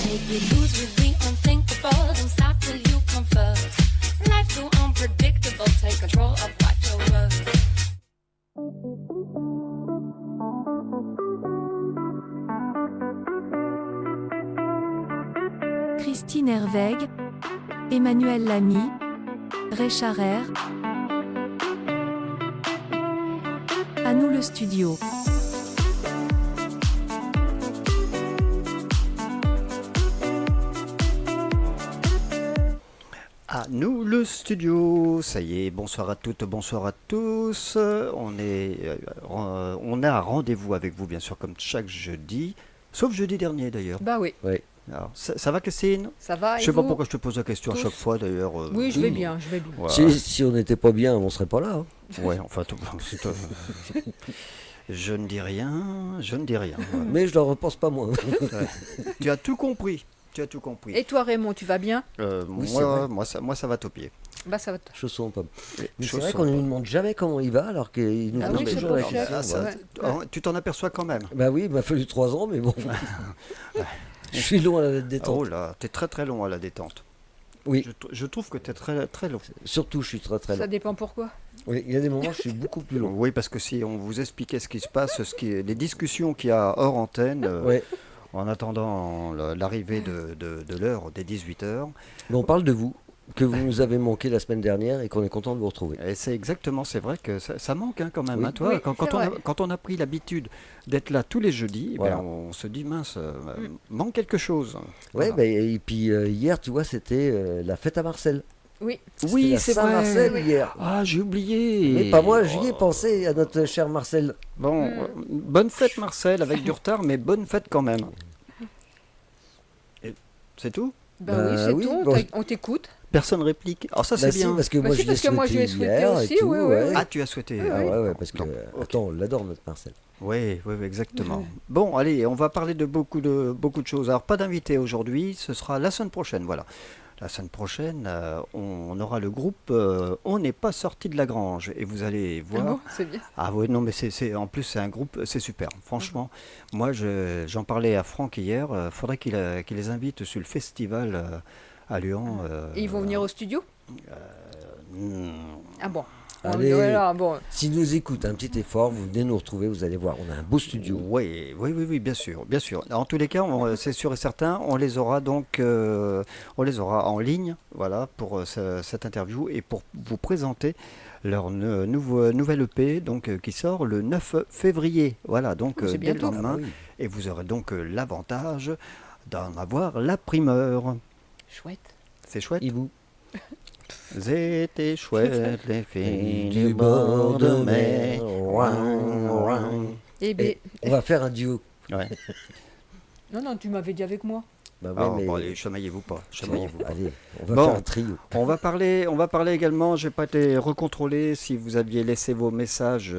Make you lose with the unthinkable. Don't stop till you come first. Life too unpredictable. Take control of what you're worth. Christine Herweg, Emmanuel Lamy, Ray Charrer. À nous le studio. À nous le studio, ça y est, bonsoir à toutes, bonsoir à tous. On a rendez-vous avec vous bien sûr comme chaque jeudi, sauf jeudi dernier d'ailleurs. Bah oui, Alors, ça va Christine? ça va. Je et sais pas vous pourquoi je te pose la question tous à chaque fois d'ailleurs. Oui, je vais bien, je vais bien. Voilà. Si on n'était pas bien, on serait pas là. Hein. Ouais, enfin, je ne dis rien, je ne dis rien. Voilà. Mais je ne repense pas moi. Ouais. Tu as tout compris. Tu as tout compris. Et toi Raymond, tu vas bien? Oui, c'est vrai. moi, ça va topier. Bah ça va. Chaussons aux pommes. Mais c'est Chaussons vrai aux qu'on ne lui pommes. demande jamais comment il va, alors qu'il nous Ah pose oui, c'est toujours pas la cher. question. Ah, ça- Ouais. tu t'en aperçois quand même. Bah oui, il m'a fallu 3 ans, mais bon. Je suis long à la détente. Oh là, t'es très très long à la détente. Oui, Je trouve que t'es très très long. surtout je suis très très Ça long. dépend pourquoi. Oui, il y a des moments où je suis beaucoup plus long. Oui, parce que si on vous expliquait ce qui se passe, les discussions qu'il y a hors antenne, Ouais. en attendant l'arrivée de l'heure des 18h, Mais on parle de vous, que vous nous avez manqué la semaine dernière et qu'on est content de vous retrouver. et c'est vrai que ça manque hein, quand même. Oui. Hein, toi, Oui, c'est vrai. quand on a pris l'habitude d'être là tous les jeudis, eh Voilà. ben, on se dit mince, manque quelque chose. Ouais, Voilà. bah, et puis hier, tu vois, c'était la fête à Marcel. Oui. Oui, C'était c'est la vrai. Saint-Marcel hier. Ah, j'ai oublié. Mais pas moi, j'y ai Oh. pensé à notre cher Marcel. Bon, bonne fête Marcel, avec du retard, mais bonne fête quand même. Et c'est tout? Bah, Bah oui, c'est oui, tout, bon. on t'écoute. Personne réplique. Alors ça Bah c'est si, bien. parce que Bah moi si, je l'ai parce que moi, je lui ai souhaité souhaité hier aussi, et tout, oui, oui, ouais. oui. Ah, tu as souhaité. Ah ouais, parce que, Non, ok. attends, on l'adore notre Marcel. Oui, oui, oui, exactement. Bon, allez, on va parler de beaucoup de choses. Alors, pas d'invité aujourd'hui, ce sera la semaine prochaine, voilà. La semaine prochaine, on aura le groupe On n'est pas sorti de la grange. Et vous allez Ah voir. bon, c'est bien. Ah oui, non, mais en plus, c'est un groupe, c'est super. Franchement, moi, j'en parlais à Franck hier. Faudrait qu'il les invite sur le festival à Lyon. Et ils vont venir au studio? hmm, Ah bon. Allez. Voilà, bon. S'ils nous écoutent, un petit effort, vous venez nous retrouver, vous allez voir, on a un beau studio. Oui, oui, oui, oui, bien sûr, bien sûr. En tous les cas, c'est sûr et certain, on les aura donc, on les aura en ligne, voilà, pour cette interview et pour vous présenter leur nouvelle EP, donc qui sort le 9 février, voilà, donc C'est dès le bientôt. lendemain, Ah oui. et vous aurez donc l'avantage d'en avoir la primeur. Chouette. C'est chouette. Hibou. C'était chouette les filles du bord de mer. Eh bien, Et on va faire un duo. Ouais. non, tu m'avais dit avec moi. Bah ouais, Ah, mais... bon, allez, chamaillez-vous pas, Bon, chamaillez-vous pas. allez, on va Bon. faire un trio. On va parler également, je n'ai pas été recontrôlé si vous aviez laissé vos messages.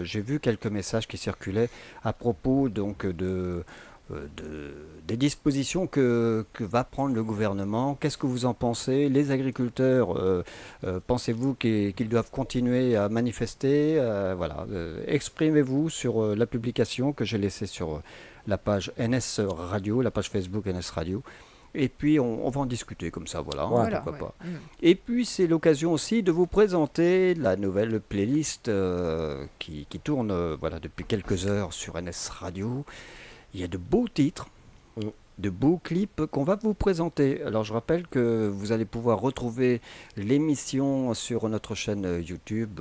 J'ai vu quelques messages qui circulaient à propos donc des dispositions que va prendre le gouvernement. Qu'est-ce que vous en pensez? Les agriculteurs, pensez-vous qu'ils doivent continuer à manifester? Voilà, exprimez-vous sur la publication que j'ai laissée sur la page NS Radio, la page Facebook NS Radio. Et puis on va en discuter comme ça, voilà, Voilà, pourquoi ouais. pas. Et puis c'est l'occasion aussi de vous présenter la nouvelle playlist qui tourne voilà, depuis quelques heures sur NS Radio. Il y a de beaux titres, de beaux clips qu'on va vous présenter. Alors je rappelle que vous allez pouvoir retrouver l'émission sur notre chaîne YouTube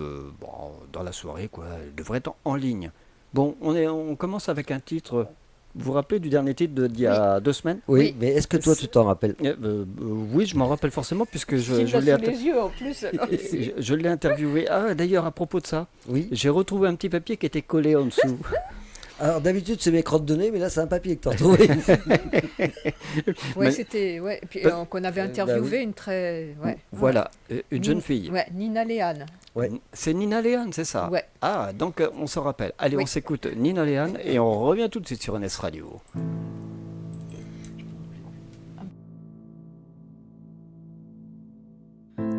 dans la soirée, quoi. Elle devrait être en ligne. Bon, on commence avec un titre. Vous vous rappelez du dernier titre d'il y a 2 semaines? Oui, Oui. mais est-ce que toi tu t'en rappelles? Oui, je m'en rappelle forcément puisque Tu je l'as l'ai sous les yeux en plus. je l'ai interviewé. Ah, d'ailleurs, à propos de ça, Oui. j'ai retrouvé un petit papier qui était collé en dessous. Alors d'habitude c'est mes crottes de nez, mais là c'est un papier que t'as retrouvé. Ouais, Mais- c'était. Ouais. Et puis qu'on avait bah interviewé oui. une très. Ouais. Voilà, une jeune Ni- fille. Ouais, Nina Léane. Ouais. C'est Nina Léane, c'est ça? Ouais. Ah, donc on s'en rappelle. Allez, Oui. on s'écoute Nina Léane et on revient tout de suite sur NS Radio.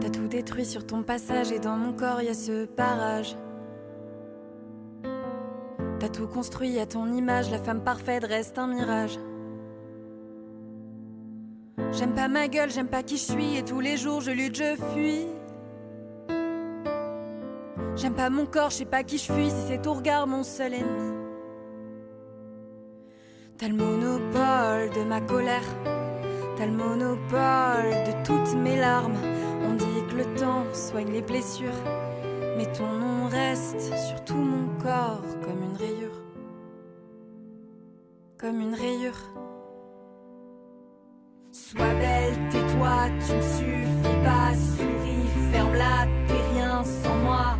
T'as tout détruit sur ton passage et dans mon corps y a ce barrage. T'as tout construit à ton image, la femme parfaite reste un mirage. J'aime pas ma gueule, j'aime pas qui je suis, et tous les jours je lutte, je fuis. J'aime pas mon corps, je sais pas qui je suis, si c'est ton regard mon seul ennemi. T'as le monopole de ma colère, t'as le monopole de toutes mes larmes. On dit que le temps soigne les blessures, mais ton nom reste sur tout mon corps comme une rayure. Comme une rayure. Sois belle, tais-toi, tu ne suffis pas. Souris, ferme-la, t'es rien sans moi.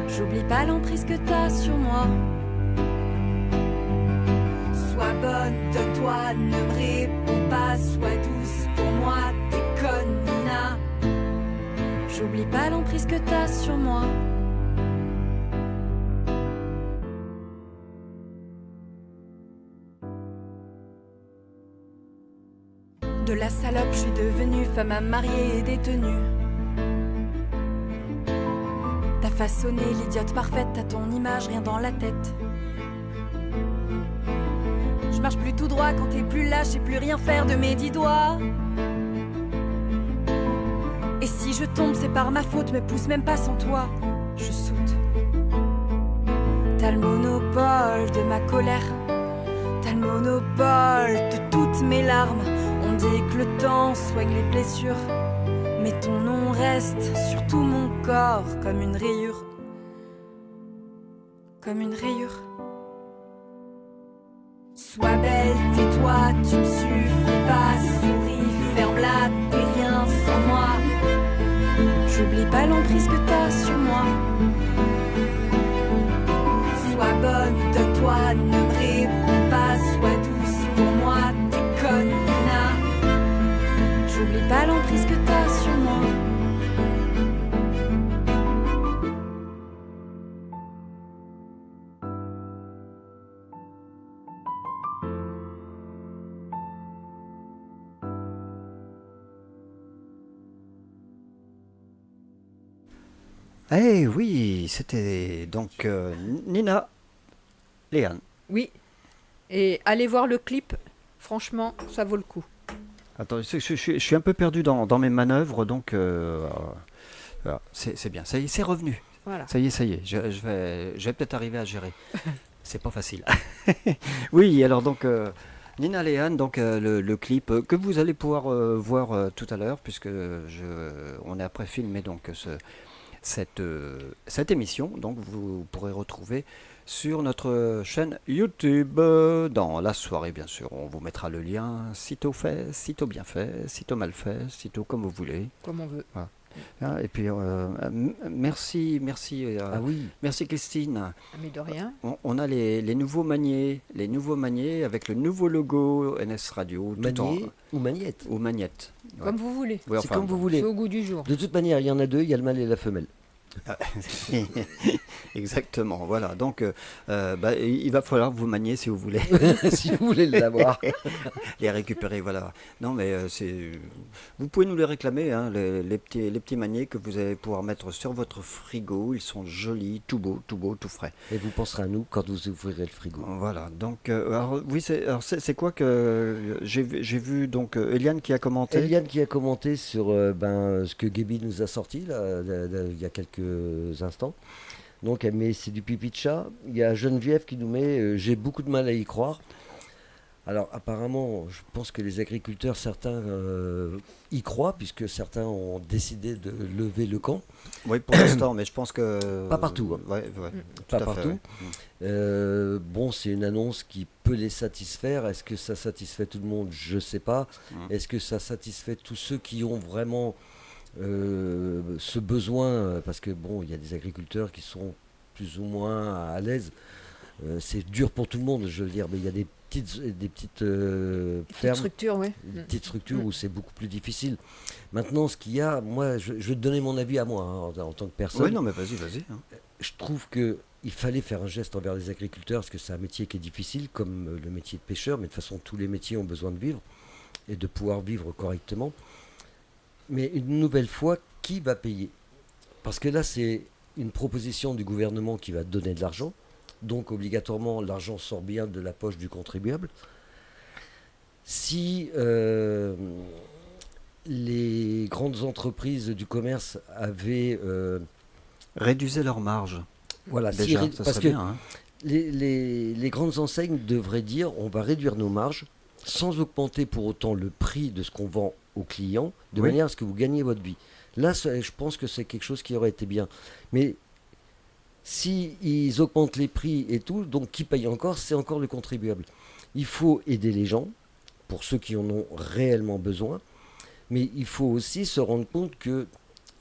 J'oublie pas l'emprise que t'as sur moi. Sois bonne, donne-toi, ne me réponds pas. Sois douce pour moi, t'es conne, Nina. J'oublie pas l'emprise que t'as sur moi. De la salope, je suis devenue femme à marier et détenue. T'as façonné l'idiote parfaite, t'as ton image rien dans la tête. Je marche plus tout droit quand t'es plus là, je sais plus rien faire de mes 10 doigts. Et si je tombe, c'est par ma faute, me pousse même pas sans toi, je saute. T'as le monopole de ma colère, t'as le monopole de toutes mes larmes. On dit que le temps soigne les blessures, mais ton nom reste sur tout mon corps comme une rayure. Comme une rayure. Sois belle, tais-toi, tu ne suffis pas. Souris, ferme-la, t'es rien sans moi. J'oublie pas l'emprise que t'as sur moi. Sois bonne, donne-toi, ne me réponds pas. Sois douce pour moi, t'es conne, Nina. J'oublie pas l'emprise que t'as sur moi. Eh oui, c'était donc Nina Léane. Oui. Et allez voir le clip, franchement, ça vaut le coup. Attends, je suis un peu perdu dans mes manœuvres, donc voilà, c'est bien. Ça y est, c'est revenu. Voilà. Ça y est, je vais peut-être arriver à gérer. C'est pas facile. Oui, alors donc Nina Léane, donc le clip que vous allez pouvoir voir tout à l'heure, puisque on est après filmé donc cette émission, donc vous pourrez retrouver sur notre chaîne YouTube dans la soirée, bien sûr. On vous mettra le lien, sitôt fait, sitôt bien fait, sitôt mal fait, sitôt comme vous voulez. Comme on veut. Voilà. Et puis merci Ah oui, merci Christine. Mais de rien. On a les nouveaux maniers avec le nouveau logo NS Radio Manier ou Magnette. ou Magnette. Ouais. Comme vous voulez. Ouais, C'est enfin, comme vous voulez. C'est au goût du jour. De toute manière, il y en a deux, il y a le mâle et la femelle. Exactement, voilà. Donc, il va falloir vous manier si vous voulez Si vous voulez l'avoir. les récupérer, voilà. Non, mais vous pouvez nous les réclamer, hein, les petits maniers que vous allez pouvoir mettre sur votre frigo. Ils sont jolis, tout beau, tout frais. Et vous penserez à nous quand vous ouvrirez le frigo. Voilà. Donc, alors, oui, c'est quoi que j'ai vu donc Eliane qui a commenté. Eliane qui a commenté sur ce que Gaby nous a sorti là, il y a quelques instants. Donc elle met c'est du pipi de chat. Il y a Geneviève qui nous met j'ai beaucoup de mal à y croire. Alors apparemment, je pense que les agriculteurs, certains y croient, puisque certains ont décidé de lever le camp. Oui, pour l'instant, mais je pense que Pas partout, hein. Ouais, Pas tout à fait, partout. ouais. Bon, c'est une annonce qui peut les satisfaire. Est-ce que ça satisfait tout le monde? Je ne sais pas. Est-ce que ça satisfait tous ceux qui ont vraiment ce besoin? Parce que bon, il y a des agriculteurs qui sont plus ou moins à l'aise. C'est dur pour tout le monde, je veux dire, mais il y a des petites fermes, Structure, oui. des petites structures où c'est beaucoup plus difficile. Maintenant, ce qu'il y a, moi, je vais te donner mon avis à moi, hein, en tant que personne. Oui, non, mais vas-y. Hein. Je trouve qu'il fallait faire un geste envers les agriculteurs, parce que c'est un métier qui est difficile, comme le métier de pêcheur, mais de toute façon, tous les métiers ont besoin de vivre, et de pouvoir vivre correctement. Mais une nouvelle fois, qui va payer? Parce que là, c'est une proposition du gouvernement qui va donner de l'argent, donc obligatoirement, l'argent sort bien de la poche du contribuable. Si les grandes entreprises du commerce avaient... Réduisez leur marge. voilà, Déjà, ça parce serait que bien. Hein. les grandes enseignes devraient dire on va réduire nos marges sans augmenter pour autant le prix de ce qu'on vend aux clients, de Oui. manière à ce que vous gagnez votre vie. Là, je pense que c'est quelque chose qui aurait été bien. Mais si ils augmentent les prix et tout, donc qui paye encore? C'est encore le contribuable. Il faut aider les gens, pour ceux qui en ont réellement besoin, mais il faut aussi se rendre compte que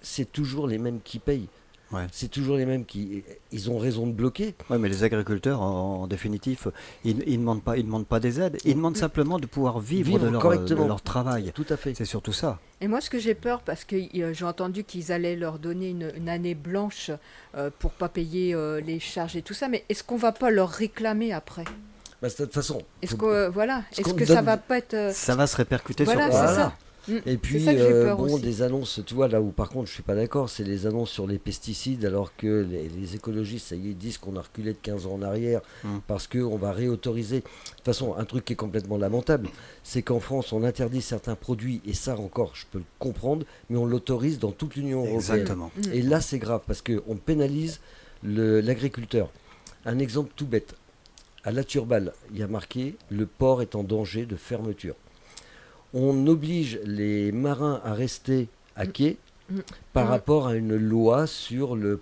c'est toujours les mêmes qui payent. Ouais. C'est toujours les mêmes qui... Ils ont raison de bloquer. Ouais, mais les agriculteurs, en définitive, ils ne demandent pas des aides. Ils demandent simplement de pouvoir vivre de correctement. leur travail. Tout à fait. C'est surtout ça. Et moi, ce que j'ai peur, parce que j'ai entendu qu'ils allaient leur donner une année blanche pour pas payer les charges et tout ça, mais est-ce qu'on va pas leur réclamer après? Bah, de toute façon. Est-ce faut- que voilà, ce est-ce qu'on que ça donne- va pas être Ça va se répercuter voilà, sur c'est Voilà. ça. Et puis, c'est ça que j'ai peur bon, aussi. des annonces, tu vois, là où par contre je suis pas d'accord, c'est les annonces sur les pesticides, alors que les écologistes, ça y est, disent qu'on a reculé de 15 ans en arrière, parce qu'on va réautoriser. De toute façon, un truc qui est complètement lamentable, c'est qu'en France, on interdit certains produits, et ça encore, je peux le comprendre, mais on l'autorise dans toute l'Union européenne. Exactement. Et là, c'est grave, parce qu'on pénalise l'agriculteur. Un exemple tout bête. À La Turballe, il y a marqué « Le port est en danger de fermeture ». On oblige les marins à rester à quai par rapport à une loi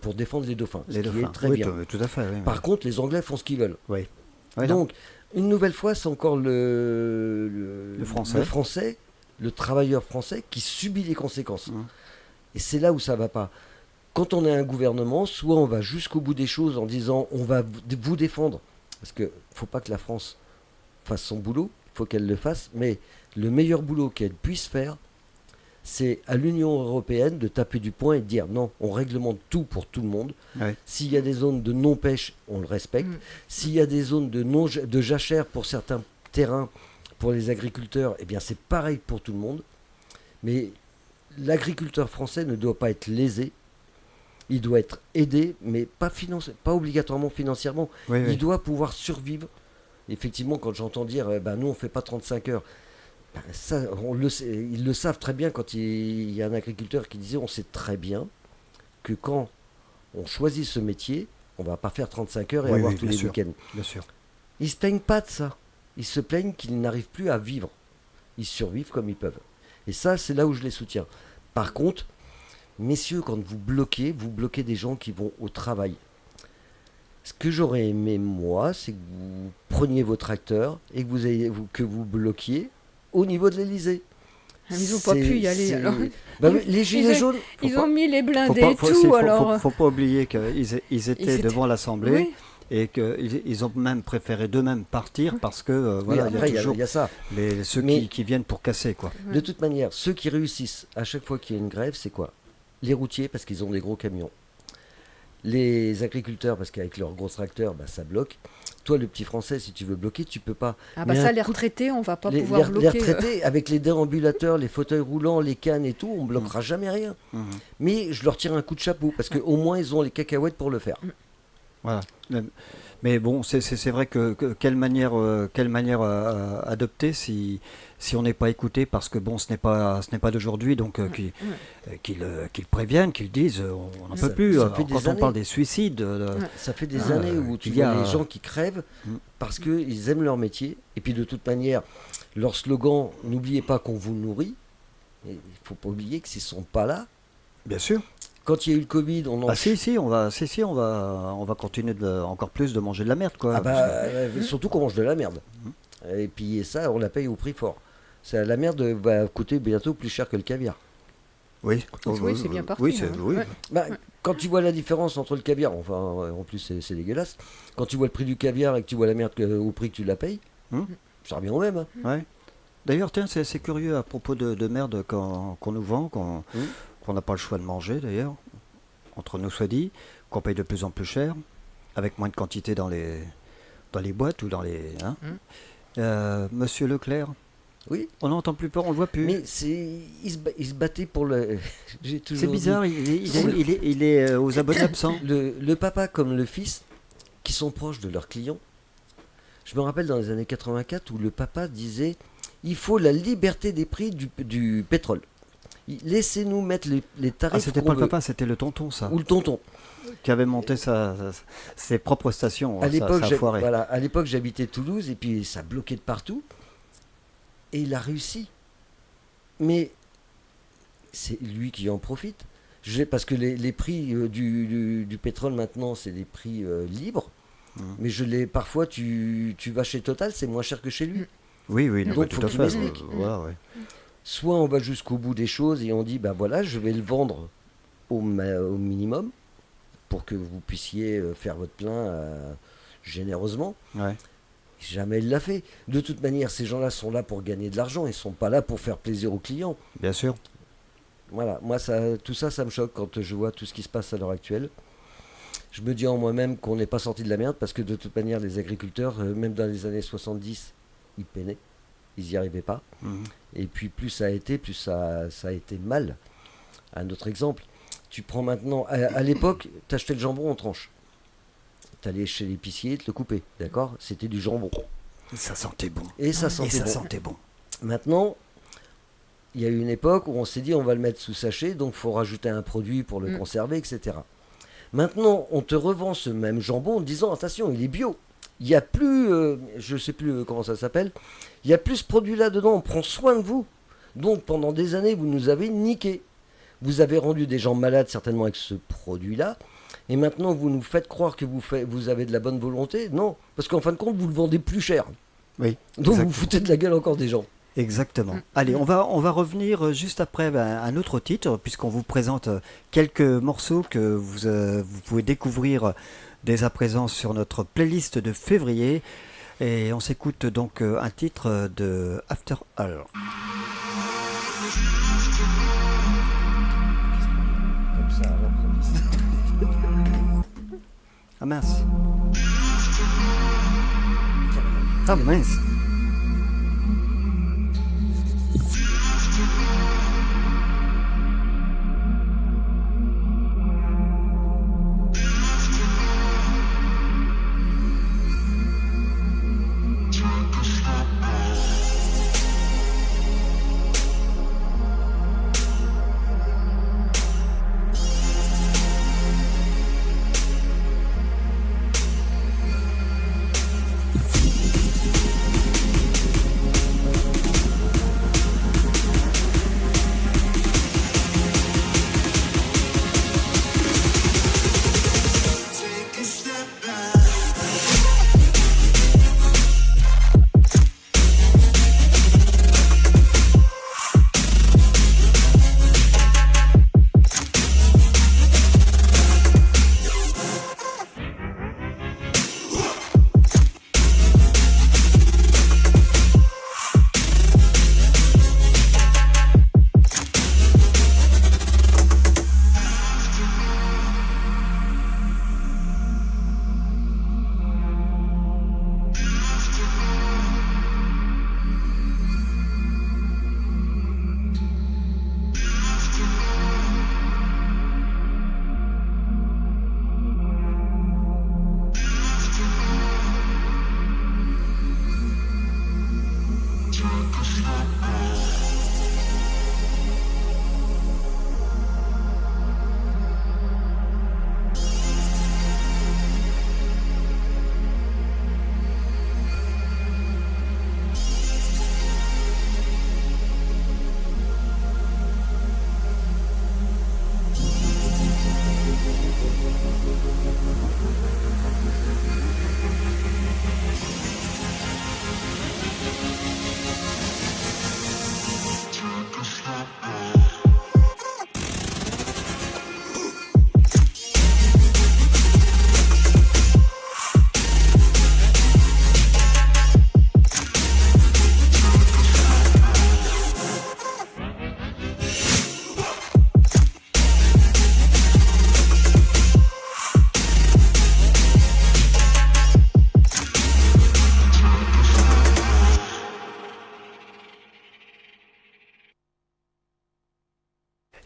pour défendre les dauphins. Les ce qui dauphins. est très Oui, bien. tout à fait. Oui, Par contre, les Anglais font ce qu'ils veulent. oui. Oui, Donc, une nouvelle fois, c'est encore le Français. le travailleur français qui subit les conséquences. Mmh. Et c'est là où ça va pas. Quand on est un gouvernement, soit on va jusqu'au bout des choses en disant on va vous défendre, parce qu'il ne faut pas que la France fasse son boulot, il faut qu'elle le fasse, mais le meilleur boulot qu'elle puisse faire, c'est à l'Union européenne de taper du poing et de dire non, on réglemente tout pour tout le monde. Ouais. S'il y a des zones de non-pêche, on le respecte. S'il y a des zones de jachère pour certains terrains, pour les agriculteurs, eh bien c'est pareil pour tout le monde. Mais l'agriculteur français ne doit pas être lésé. Il doit être aidé, mais pas obligatoirement financièrement. Oui, oui. Il doit pouvoir survivre. Effectivement, quand j'entends dire nous on ne fait pas 35 heures, ça, ils le savent très bien quand il y a un agriculteur qui disait on sait très bien que quand on choisit ce métier, on ne va pas faire 35 heures et Oui, avoir oui, tous bien les sûr. week-ends. Bien sûr. Ils ne se plaignent pas de ça. Ils se plaignent qu'ils n'arrivent plus à vivre. Ils survivent comme ils peuvent. Et ça, c'est là où je les soutiens. Par contre, messieurs, quand vous bloquez des gens qui vont au travail. Ce que j'aurais aimé, moi, c'est que vous preniez vos tracteurs et que vous bloquiez au niveau de l'Elysée. Ils n'ont pas pu y aller, alors. Les gilets jaunes... Ils ont mis les Faut blindés pas, et tout, alors. faut pas oublier qu'ils étaient devant l'Assemblée Oui. et qu'ils ont même préféré d'eux-mêmes partir parce que Oui, voilà, après, il y a toujours il y a ça. ceux Mais- qui viennent pour casser, quoi. De toute manière, ceux qui réussissent à chaque fois qu'il y a une grève, c'est quoi? Les routiers, parce qu'ils ont des gros camions. Les agriculteurs, parce qu'avec leurs gros tracteurs, ça bloque. Toi, le petit français, si tu veux bloquer, tu peux pas. Ah Mais bah ça, un les coup de- retraités, on va pas les pouvoir bloquer. retraités, avec les déambulateurs, les fauteuils roulants, les cannes et tout, on bloquera jamais rien. Mhm. Mais je leur tire un coup de chapeau, parce qu'au moins, ils ont les cacahuètes pour le faire. Voilà. Mais bon, c'est vrai que quelle manière adopter si on n'est pas écouté, parce que bon, ce n'est pas d'aujourd'hui, donc qu'ils préviennent, qu'ils disent on n'en Ça- peut plus. ça Alors, fait des quand on années. parle des suicides, Ça fait des Ah, années où tu qu'il y vois a- les gens qui crèvent Mm. parce qu'ils aiment leur métier. Et puis de toute manière, leur slogan, n'oubliez pas qu'on vous nourrit. Il ne faut pas oublier que s'ils ne sont pas là, bien sûr. quand il y a eu le Covid, on en... Ah si, on va continuer encore plus de manger de la merde, quoi. Ah bah, surtout qu'on mange de la merde. Et puis ça, on la paye au prix fort. La merde va coûter bientôt plus cher que le caviar. Oui, Oui, c'est bien parti, Oui, hein. oui. Ouais. Bah, quand tu vois la différence entre le caviar, enfin en plus c'est dégueulasse, quand tu vois le prix du caviar et que tu vois la merde au prix que tu la payes, ça revient au même. Hein. Ouais. D'ailleurs, tiens, c'est curieux à propos de merde qu'on nous vend, qu'on n'a pas le choix de manger d'ailleurs, entre nous soit dit, qu'on paye de plus en plus cher, avec moins de quantité dans les boîtes ou dans les... hein. Monsieur Leclerc, Oui. on n'entend plus peur, on le voit plus. Mais il se battait pour le. J'ai toujours C'est dit, bizarre, il est aux abonnés absents. le papa comme le fils, qui sont proches de leurs clients. Je me rappelle dans les années 84 où le papa disait Il faut la liberté des prix du pétrole. Laissez-nous mettre les tarifs Ah, c'était qu'on pas le veut. papa, c'était le tonton, ça, Ou le tonton. qui avait monté ses propres stations. À l'époque, ça a foiré. voilà, à l'époque, j'habitais Toulouse et puis ça bloquait de partout. Et il a réussi. Mais c'est lui qui en profite. Parce que les prix du pétrole maintenant, c'est des prix libres. Mais parfois, tu vas chez Total, c'est moins cher que chez lui. Oui, oui, non, Donc, tout faut à qu'il fait. m'explique. Voilà, ouais. Soit on va jusqu'au bout des choses et on dit, ben voilà, je vais le vendre au minimum pour que vous puissiez faire votre plein généreusement. Ouais. Jamais il l'a fait. De toute manière, ces gens-là sont là pour gagner de l'argent, ils sont pas là pour faire plaisir aux clients. Bien sûr. Voilà, moi tout ça, ça me choque quand je vois tout ce qui se passe à l'heure actuelle. Je me dis en moi-même qu'on n'est pas sorti de la merde parce que de toute manière, les agriculteurs, même dans les années 70, ils peinaient, ils n'y arrivaient pas. Mhm. Et puis plus ça a été, plus ça a été mal. Un autre exemple, tu prends maintenant, à l'époque, tu achetais le jambon en tranches. Tu allais chez l'épicier, te le couper, d'accord? C'était du jambon. Ça sentait bon. Et ça sentait bon. sentait bon. Maintenant, il y a eu une époque où on s'est dit on va le mettre sous sachet, donc il faut rajouter un produit pour le conserver, etc. Maintenant, on te revend ce même jambon en disant attention, il est bio. Il n'y a plus, je ne sais plus comment ça s'appelle, il n'y a plus ce produit-là dedans, on prend soin de vous. Donc pendant des années, vous nous avez niqué. Vous avez rendu des gens malades certainement avec ce produit-là. Et maintenant, vous nous faites croire que vous avez de la bonne volonté. Non, parce qu'en fin de compte, vous le vendez plus cher. Oui. Donc exact- vous foutez de la gueule encore des gens. Exactement. Allez, on va revenir juste après un autre titre, puisqu'on vous présente quelques morceaux que vous pouvez découvrir dès à présent sur notre playlist de février. Et on s'écoute donc un titre de After All. Comme ça, à l'improviste. Ah mince. Ah mince.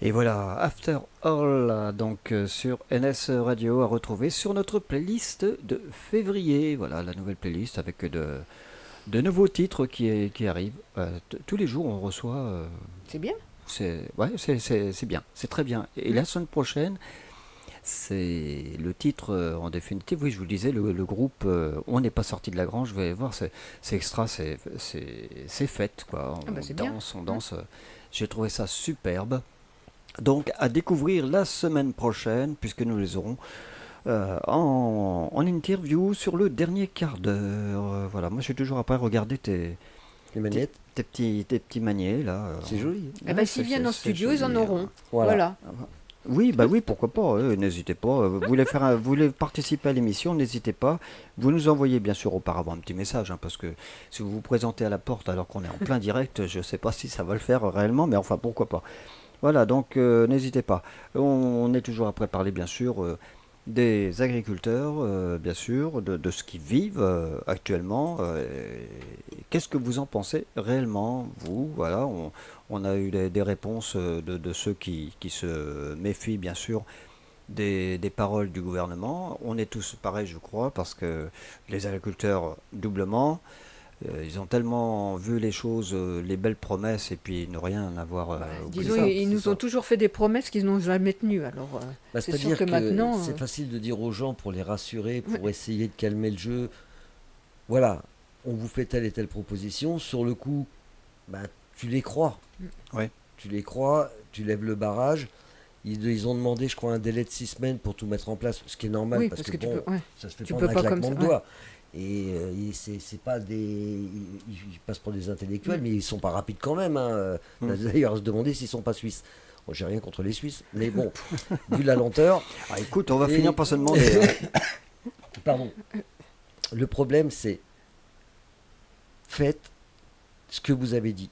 Et voilà, After All, donc sur NS Radio, à retrouver sur notre playlist de février. Voilà, la nouvelle playlist avec de nouveaux titres qui arrivent. Tous les jours, on reçoit. C'est bien. C'est bien, c'est très bien. Et la semaine prochaine, c'est le titre en définitive. Oui, je vous le disais, le groupe On n'est pas sorti de la grange. Vous allez voir, c'est extra, c'est fête, quoi. Ah bah, c'est bien. On danse. J'ai trouvé ça superbe. Donc, à découvrir la semaine prochaine, puisque nous les aurons en interview sur le dernier quart d'heure. Voilà, moi, je suis toujours après regarder Les manettes, tes petits maniers, là. c'est joli. Eh ben, s'ils viennent en studio, ils en joli, auront. Voilà. Voilà. Oui, bah oui, pourquoi pas, n'hésitez pas. Vous voulez participer à l'émission, n'hésitez pas. Vous nous envoyez bien sûr auparavant un petit message, hein, parce que si vous vous présentez à la porte alors qu'on est en plein direct, je ne sais pas si ça va le faire réellement, mais enfin pourquoi pas. Voilà, donc n'hésitez pas. On est toujours après parler bien sûr des agriculteurs, bien sûr, de ce qu'ils vivent actuellement. Qu'est-ce que vous en pensez réellement, vous? Voilà, on a eu des réponses de ceux qui se méfient, bien sûr, des paroles du gouvernement. On est tous pareils, je crois, parce que les agriculteurs, doublement, ils ont tellement vu les choses, les belles promesses, et puis ne rien avoir oublié. Disons, ils nous ont toujours fait des promesses qu'ils n'ont jamais tenues. Alors, c'est sûr C'est-à-dire que que maintenant. c'est facile de dire aux gens pour les rassurer, pour essayer de calmer le jeu. Voilà, on vous fait telle et telle proposition. Sur le coup, tu les crois. Ouais. Tu les crois, tu lèves le barrage. Ils ont demandé, je crois, un délai de 6 semaines pour tout mettre en place, ce qui est normal, Oui, parce que, tu bon, peux, ça se fait Tu pas en peux un pas claquement comme de ça, doigts. Et c'est pas des. Ils passent pour des intellectuels, mais ils sont pas rapides quand même. Hein. D'ailleurs, à se demander s'ils sont pas suisses. Bon, j'ai rien contre les Suisses, mais bon, vu la lenteur. Ah, écoute, on va finir par se demander. Pardon. Le problème, c'est faites ce que vous avez dit.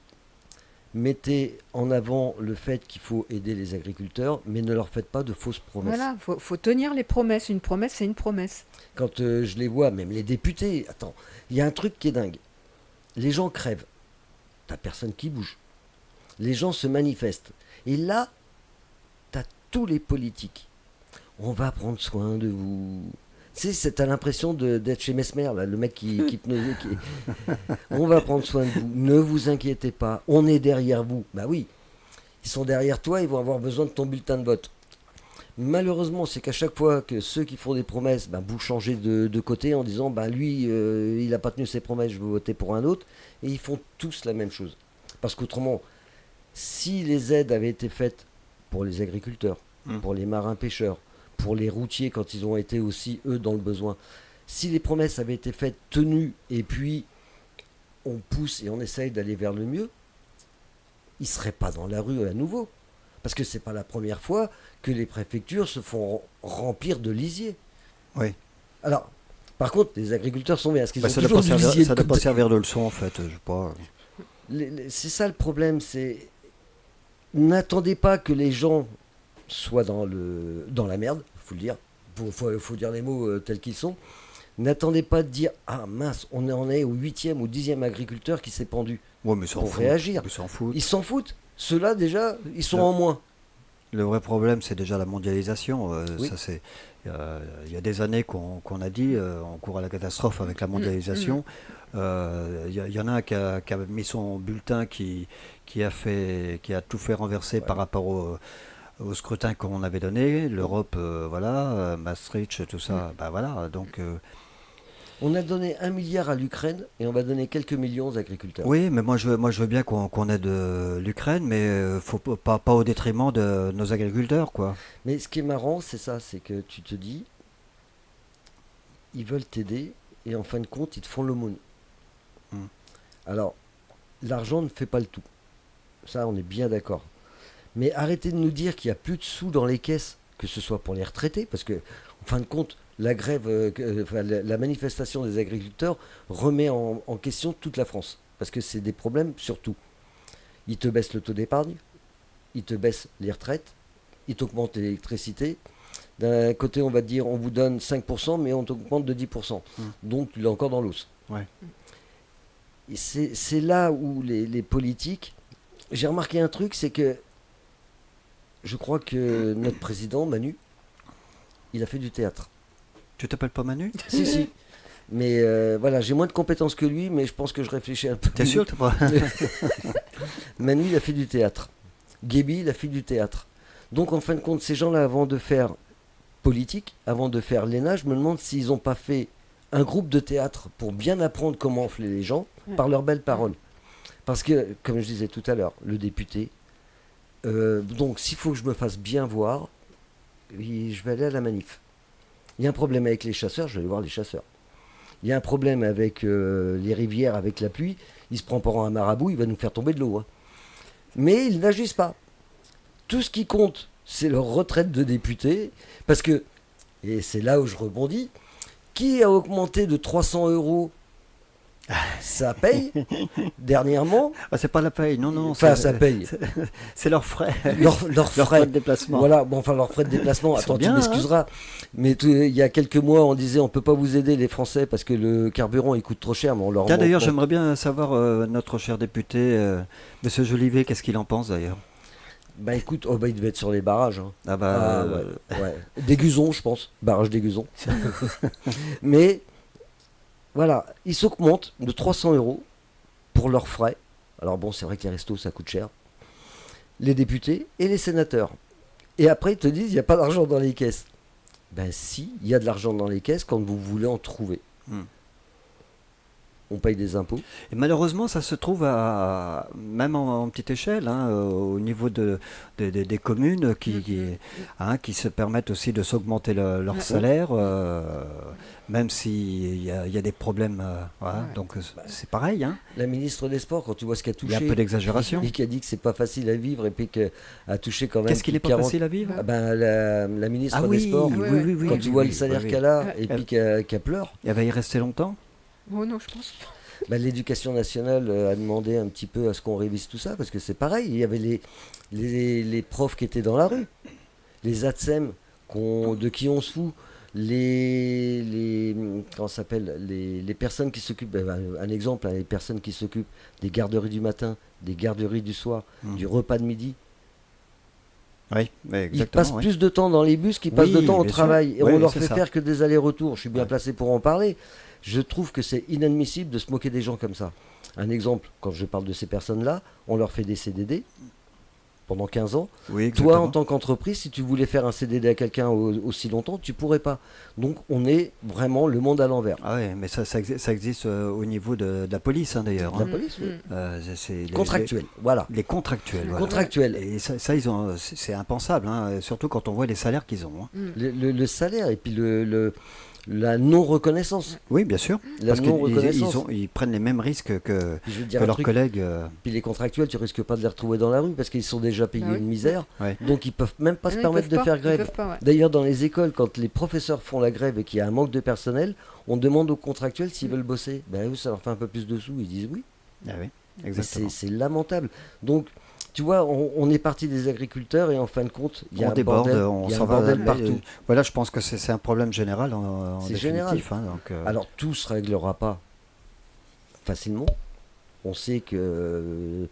Mettez en avant le fait qu'il faut aider les agriculteurs, mais ne leur faites pas de fausses promesses. Voilà, faut tenir les promesses. Une promesse, c'est une promesse. Quand je les vois, même les députés, attends, il y a un truc qui est dingue. Les gens crèvent. T'as personne qui bouge. Les gens se manifestent. Et là, t'as tous les politiques. On va prendre soin de vous. Tu sais, t'as l'impression d'être chez Mesmer, là, le mec qui On va prendre soin de vous. Ne vous inquiétez pas. On est derrière vous. Bah oui. Ils sont derrière toi, ils vont avoir besoin de ton bulletin de vote. Malheureusement, c'est qu'à chaque fois que ceux qui font des promesses, vous changez de côté en disant lui, il n'a pas tenu ses promesses, je veux voter pour un autre. Et ils font tous la même chose. Parce qu'autrement, si les aides avaient été faites pour les agriculteurs, pour les marins-pêcheurs, pour les routiers quand ils ont été aussi, eux, dans le besoin, si les promesses avaient été faites, tenues, et puis on pousse et on essaye d'aller vers le mieux, ils ne seraient pas dans la rue à nouveau. Parce que c'est pas la première fois que les préfectures se font remplir de lisier. Oui. Alors, par contre, les agriculteurs sont bien. Est-ce qu'ils ont Ça ne toujours du lisier doit de pas côté servir de leçon, en fait. Je sais pas. C'est ça le problème, c'est n'attendez pas que les gens soient dans la merde, faut le dire. Faut dire les mots tels qu'ils sont. N'attendez pas de dire ah mince, on en est au 8e ou 10e agriculteur qui s'est pendu. Ouais, mais pour réagir. Ils s'en foutent. Ils s'en foutent. Ceux-là, déjà, ils sont en moins. Le vrai problème, c'est déjà la mondialisation. Oui. Ça, c'est, il y a des années qu'on a dit on court à la catastrophe avec la mondialisation. Il y en a un qui a mis son bulletin qui a tout fait renverser par rapport au scrutin qu'on avait donné. L'Europe, Maastricht, tout ça. Voilà. Donc. On a donné 1 milliard à l'Ukraine et on va donner quelques millions aux agriculteurs. Oui, mais moi je veux bien qu'on aide l'Ukraine, mais faut pas au détriment de nos agriculteurs, quoi. Mais ce qui est marrant, c'est ça, c'est que tu te dis, ils veulent t'aider et en fin de compte, ils te font l'aumône. Alors, l'argent ne fait pas le tout. Ça, on est bien d'accord. Mais arrêtez de nous dire qu'il n'y a plus de sous dans les caisses, que ce soit pour les retraités, parce que, en fin de compte, la grève, la manifestation des agriculteurs remet en question toute la France. Parce que c'est des problèmes sur tout. Ils te baissent le taux d'épargne, ils te baissent les retraites, ils t'augmentent l'électricité. D'un côté, on va te dire on vous donne 5%, mais on t'augmente de 10%. Donc tu l'as encore dans l'os. Ouais. Et c'est là où les politiques... J'ai remarqué un truc, c'est que je crois que notre président, Manu, il a fait du théâtre. Tu t'appelles pas Manu? Si. Mais voilà, j'ai moins de compétences que lui, mais je pense que je réfléchis un peu. T'es sûr que t'as pas... Manu, il a fait du théâtre. Gaby, il a fait du théâtre. Donc, en fin de compte, ces gens-là, avant de faire politique, avant de faire l'ENA, je me demande s'ils n'ont pas fait un groupe de théâtre pour bien apprendre comment enfler les gens par leurs belles paroles. Parce que, comme je disais tout à l'heure, le député, donc s'il faut que je me fasse bien voir, je vais aller à la manif. Il y a un problème avec les chasseurs, je vais aller voir les chasseurs. Il y a un problème avec les rivières, avec la pluie, il se prend pour un marabout, il va nous faire tomber de l'eau. Hein. Mais ils n'agissent pas. Tout ce qui compte, c'est leur retraite de député, parce que, et c'est là où je rebondis, qui a augmenté de 300 €? Ça paye, dernièrement. Ah, c'est pas la paye, non. Enfin, ça paye. C'est leurs frais. Leurs frais de déplacement. Voilà, bon, enfin, leurs frais de déplacement. Ils sont Attends, bien, tu m'excuseras. Mais il y a quelques mois, on disait on peut pas vous aider, les Français, parce que le carburant, il coûte trop cher. Mais on leur Tiens, d'ailleurs, montre- j'aimerais bien savoir, notre cher député, Monsieur Jolivet, qu'est-ce qu'il en pense d'ailleurs? Bah écoute, il devait être sur les barrages. Hein. Ah bah, Ouais. Des Guzons, je pense. Barrage des Guzons. Mais voilà, ils s'augmentent de 300 € pour leurs frais. Alors bon, c'est vrai que les restos, ça coûte cher. Les députés et les sénateurs. Et après, ils te disent, il n'y a pas d'argent dans les caisses. Ben si, il y a de l'argent dans les caisses quand vous voulez en trouver. On paye des impôts. Et malheureusement, ça se trouve même en petite échelle, hein, au niveau des communes qui se permettent aussi de s'augmenter leur salaire, même s'il y a des problèmes. Voilà. Donc c'est pareil. Hein. La ministre des Sports, quand tu vois ce qu'elle a Il touché, y a un peu d'exagération. et qui a dit que c'est pas facile à vivre, et puis qu'elle a touché quand même. Qu'est-ce qui n'est pas 40 facile à vivre? Ah ben, la ministre Ah des Sports, oui, quand tu vois le salaire oui. qu'elle a, et puis qu'elle pleure. Elle va y rester longtemps? Oh non, je pense pas. Bah, l'éducation nationale a demandé un petit peu à ce qu'on révise tout ça, parce que c'est pareil, il y avait les profs qui étaient dans la rue, les ATSEM de qui on se fout, comment ça s'appelle, les personnes qui s'occupent, un exemple, les personnes qui s'occupent des garderies du matin, des garderies du soir, du repas de midi. Oui, mais Ils exactement. passent plus de temps dans les bus qu'ils passent de temps au bien sûr. travail, et Oui, on leur c'est fait ça. faire que des allers-retours. Je suis bien placé pour en parler. Je trouve que c'est inadmissible de se moquer des gens comme ça. Un exemple, quand je parle de ces personnes-là, on leur fait des CDD pendant 15 ans. Oui, Toi, exactement. en tant qu'entreprise, si tu voulais faire un CDD à quelqu'un aussi longtemps, tu pourrais pas. Donc, on est vraiment le monde à l'envers. Ah ouais, mais ça existe au niveau de la police, hein, d'ailleurs. La hein. police, oui. C'est Contractuel, voilà. Les contractuels. voilà. Contractuel. Et ça c'est impensable, hein, surtout quand on voit les salaires qu'ils ont. Hein. Le salaire et puis la non-reconnaissance. Oui, bien sûr. La Parce non-reconnaissance. ils prennent les mêmes risques que Je veux dire que un leurs truc, collègues. puis les contractuels, tu risques pas de les retrouver dans la rue parce qu'ils sont déjà payés Ah oui. une misère. Ouais. Donc, ils peuvent même pas se Non, ils permettre peuvent de pas, faire ils grève. peuvent pas, ouais. D'ailleurs, dans les écoles, quand les professeurs font la grève et qu'il y a un manque de personnel, on demande aux contractuels s'ils veulent bosser. Ben eux, ça leur fait un peu plus de sous. Ils disent oui. Ah oui, Mais exactement. c'est lamentable. Donc, tu vois, on est parti des agriculteurs et en fin de compte, il y a On un déborde, bordel, on il y a s'en un va. bordel partout. Voilà, je pense que c'est un problème général en C'est définitif. Hein, donc, Alors, tout se réglera pas facilement. On sait que,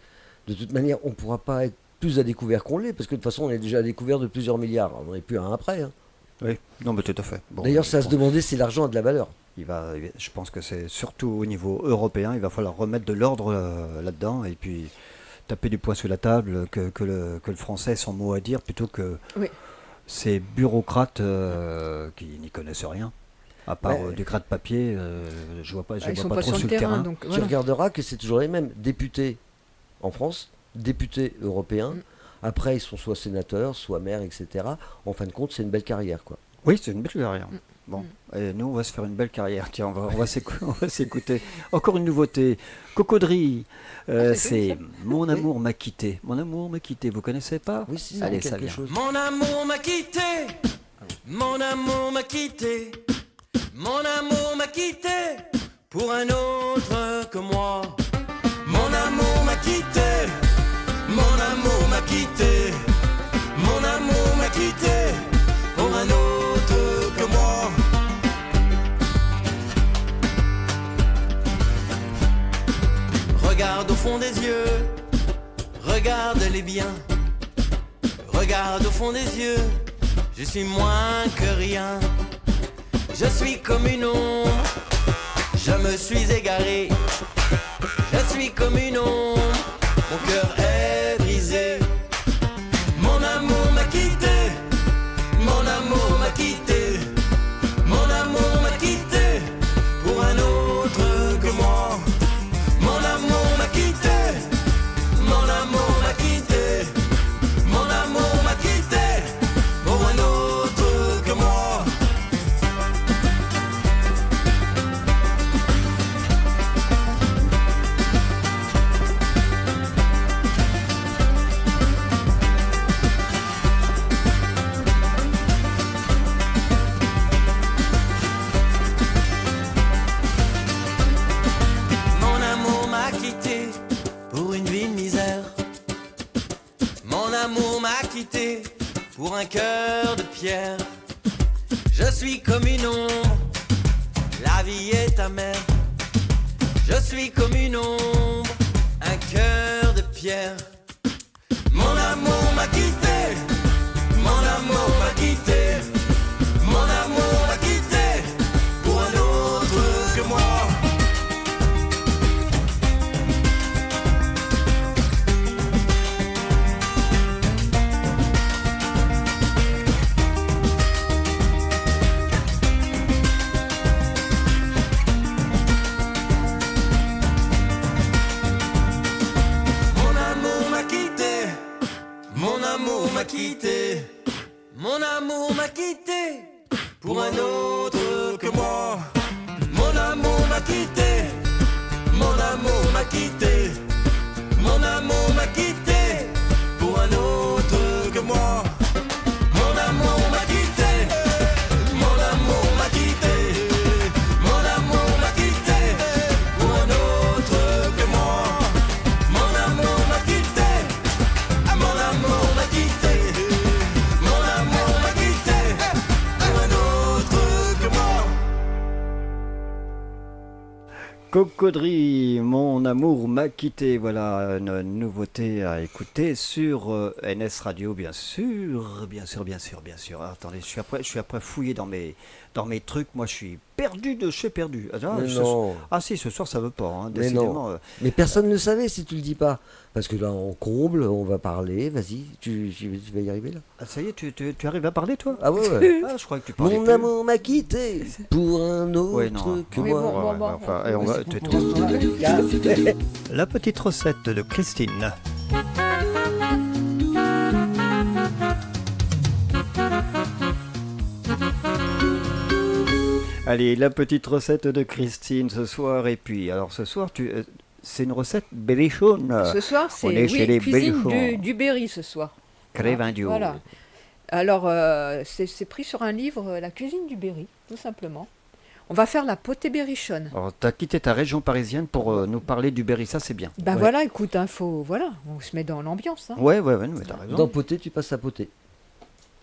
de toute manière, on ne pourra pas être plus à découvert qu'on l'est, parce que de toute façon, on est déjà à découvert de plusieurs milliards. On n'est plus à un après. Hein. oui, non, mais tout à fait. Bon, D'ailleurs, je c'est à se pense- demander si l'argent a de la valeur. Je pense que c'est surtout au niveau européen, il va falloir remettre de l'ordre là-dedans et puis taper du poing sur la table, que le français ait son mot à dire plutôt que Oui. ces bureaucrates qui n'y connaissent rien. À part Ouais. du gratte-papier, je vois pas, je Ils vois sont pas pas trop sur sur le le terrain, terrain. donc Tu voilà. regarderas que c'est toujours les mêmes. Députés en France, députés européens. Après, ils sont soit sénateurs, soit maires, etc. En fin de compte, c'est une belle carrière, quoi. Oui, c'est une belle carrière. Bon, et nous, on va se faire une belle carrière. Tiens, on va s'écouter. Encore une nouveauté. Cocodrie, c'est Mon amour m'a quitté. Mon amour m'a quitté, vous connaissez pas? Oui, si ça Allez, dit ça quelque vient. chose. Mon amour m'a quitté, mon amour m'a quitté, mon amour m'a quitté pour un autre que moi. Mon amour m'a quitté, mon amour m'a quitté, mon amour m'a quitté pour un autre que moi. Regarde au fond des yeux, regarde-les bien. Regarde au fond des yeux, je suis moins que rien. Je suis comme une ombre je me suis égaré. Je suis comme une ombre, mon cœur est brisé. Mon amour m'a quitté, mon amour m'a quitté, mon amour m'a quitté pour un autre que moi. Mon amour m'a quitté, mon amour m'a quitté, mon amour m'a quitté pour un autre que moi. Mon amour m'a quitté pour une vie de misère. Mon amour m'a quitté pour un cœur de pierre. Je suis comme une ombre, la vie est amère. Je suis comme une ombre, un cœur de pierre. Mon amour m'a quitté, mon amour m'a quitté, mon amour m'a quitté pour un autre que moi. Mon amour m'a quitté, mon amour m'a quitté, mon amour m'a quitté pour un autre que moi. Mon amour m'a quitté, mon amour m'a quitté, mon amour m'a quitté pour un autre que moi. Mon amour m'a quitté, mon amour m'a quitté, mon amour m'a quitté pour un autre que moi. Mon amour m'a quitté, ah, mon amour m'a quitté, mon amour m'a quitté pour un autre que moi. Cocodrie, mon amour m'a quitté. Voilà une nouveauté à écouter sur NS Radio, bien sûr, bien sûr, bien sûr, bien sûr. Ah, attendez, je suis après fouillé dans mes trucs. Moi, je suis perdu de chez perdu. Mais non. Si, ce soir, ça veut pas. Hein, Mais décidément. non. Mais personne ne savait si tu le dis pas. Parce que là, on comble, on va parler. Vas-y, tu vas y arriver là. Ah, ça y est, tu arrives à parler, toi? Ah ouais. Ah, je crois que tu parlais Mon plus. amour m'a quitté pour un autre Ouais, non. que Oui, moi. bon, bon, Enfin, et on va, tais-toi. La petite recette de Christine. Allez, la petite recette de Christine ce soir. Et puis, alors ce soir, c'est une recette berrichonne. Ce soir, c'est On est chez les cuisine Berrichons. du Berry ce soir. Crévindio. Voilà. Alors, c'est pris sur un livre, La cuisine du Berry, tout simplement. On va faire la potée berrichonne. Alors, t'as quitté ta région parisienne pour nous parler du berry, ça c'est bien. Ben Ouais. voilà, écoute, voilà, on se met dans l'ambiance. Hein. Ouais, mais t'as raison. Dans poté, tu passes à poté.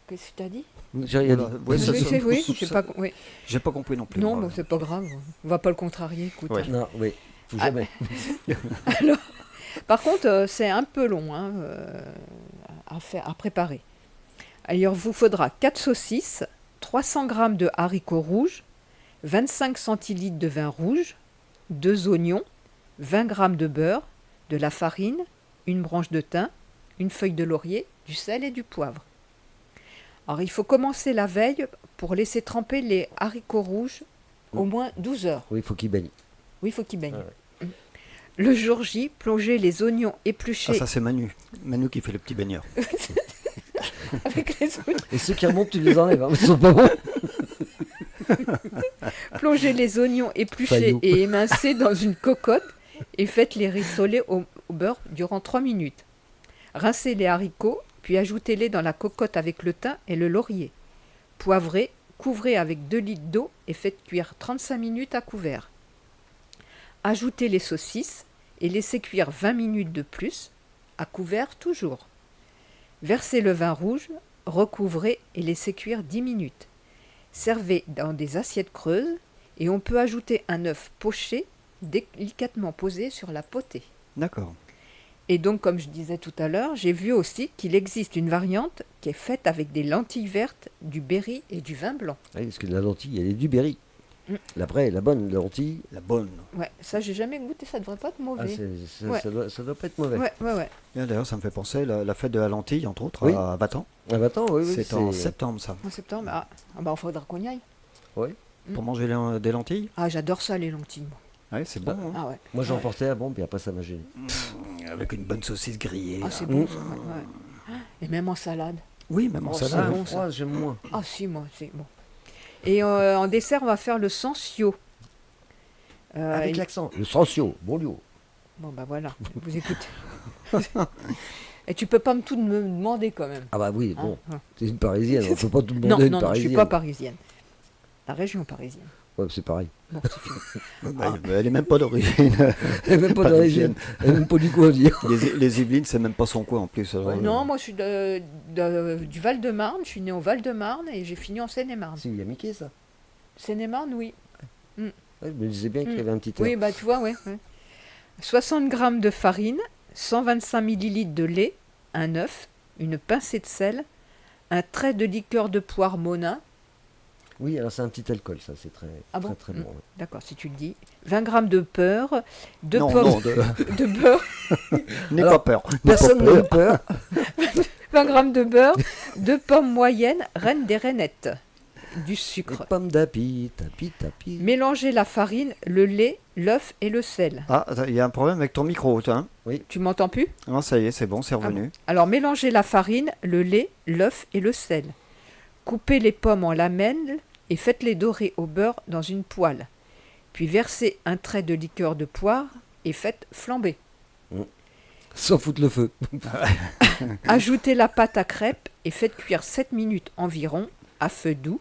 Qu'est-ce que tu as dit? J'ai rien dit. Voilà. Ouais, ça, Oui, ça- oui, ça- j'ai pas, oui. J'ai pas compris non plus. Non, moi. mais c'est pas grave. On va pas le contrarier, écoute. Ouais. Non, oui, faut jamais. Par contre, c'est un peu long hein, à préparer. Alors, il vous faudra 4 saucisses, 300 g de haricots rouges, 25 centilitres de vin rouge, 2 oignons, 20 g de beurre, de la farine, une branche de thym, une feuille de laurier, du sel et du poivre. Alors, il faut commencer la veille pour laisser tremper les haricots rouges au moins 12 heures. Oui, il faut qu'il baigne. Oui, il faut qu'ils baignent. Ah Le jour J, plongez les oignons Ah, épluchés ça c'est Manu. Manu qui fait le petit baigneur. avec les oignons. Et ceux qui remontent, tu les enlèves. Hein. Ils sont pas bons. Plongez les oignons épluchés Faillot. et émincés dans une cocotte et faites-les rissoler au beurre durant 3 minutes. Rincez les haricots, puis ajoutez-les dans la cocotte avec le thym et le laurier. Poivrez, couvrez avec 2 litres d'eau et faites cuire 35 minutes à couvert. Ajoutez les saucisses et laissez cuire 20 minutes de plus, à couvert toujours. Versez le vin rouge, recouvrez et laissez cuire 10 minutes. Servez dans des assiettes creuses et on peut ajouter un œuf poché délicatement posé sur la potée. D'accord. Et donc, comme je disais tout à l'heure, j'ai vu aussi qu'il existe une variante qui est faite avec des lentilles vertes, du berry et du vin blanc. Oui, parce que la lentille, elle est du berry. La vraie, la bonne lentille. La bonne. Ouais, ça j'ai jamais goûté, ça devrait pas être Ah, mauvais. ça doit pas être mauvais. Ouais. Et d'ailleurs, ça me fait penser la fête de la lentille, entre autres, Oui. à Vatan. Ah bah attends, oui, C'est en septembre, ça. En septembre, ah bah, il faudra qu'on y aille. Pour manger des lentilles. Ah, j'adore ça, les lentilles. Moi. Ouais, c'est bon. hein. Ah ouais. Moi j'en portais avant, puis après ça m'a gêné. Avec une bonne saucisse grillée. Ah, là. c'est bon, ça. Ouais. Et même en salade. Oui, même en Oh, salade. c'est bon, ça. moi, j'aime moins. Ah, si, moi, c'est bon. Et en dessert, on va faire le sansio. Avec il- l'accent. Le sensio, bon lieu. Bon, bah voilà, vous écoutez. Et tu peux pas tout me demander quand même. Ah bah oui, hein. bon, Ouais. c'est une parisienne, on peut pas tout Non, demander à une non, je parisienne. suis pas parisienne. La région parisienne. Ouais, c'est pareil. Bon, c'est fini. Bah, elle est même pas d'origine. Elle est même pas d'origine, elle est même pas du coin, dire. les Yvelines, c'est même pas son coin en plus. alors, Non, moi je suis du Val-de-Marne, je suis né au Val-de-Marne et j'ai fini en Seine-et-Marne. C'est il y a Mickey ça. Seine-et-Marne, oui. Ouais, je me disais bien qu'il y avait un petit air. Oui, bah tu vois, ouais. 60 g de farine, 125 ml de lait, un œuf, une pincée de sel, un trait de liqueur de poire Monin. Oui, alors c'est un petit alcool, ça, c'est très, Ah bon très bon. ouais. D'accord, si tu le dis. 20 g de beurre, deux non, pommes non, de beurre, n'aie Alors, pas peur. Personne N'aie pas n'a peur. peur. 20 g de beurre, 2 pommes moyennes, reines des rainettes, du Les sucre. pommes d'api, tapi. Mélangez la farine, le lait, l'œuf et le sel. Ah, il y a un problème avec ton micro, toi. Hein. Tu m'entends plus? Non, ça y est, c'est bon, c'est revenu. Alors mélangez la farine, le lait, l'œuf et le sel. Coupez les pommes en lamelles et faites-les dorer au beurre dans une poêle. Puis versez un trait de liqueur de poire et faites flamber. Sans foutre le feu. Ajoutez la pâte à crêpes et faites cuire 7 minutes environ à feu doux.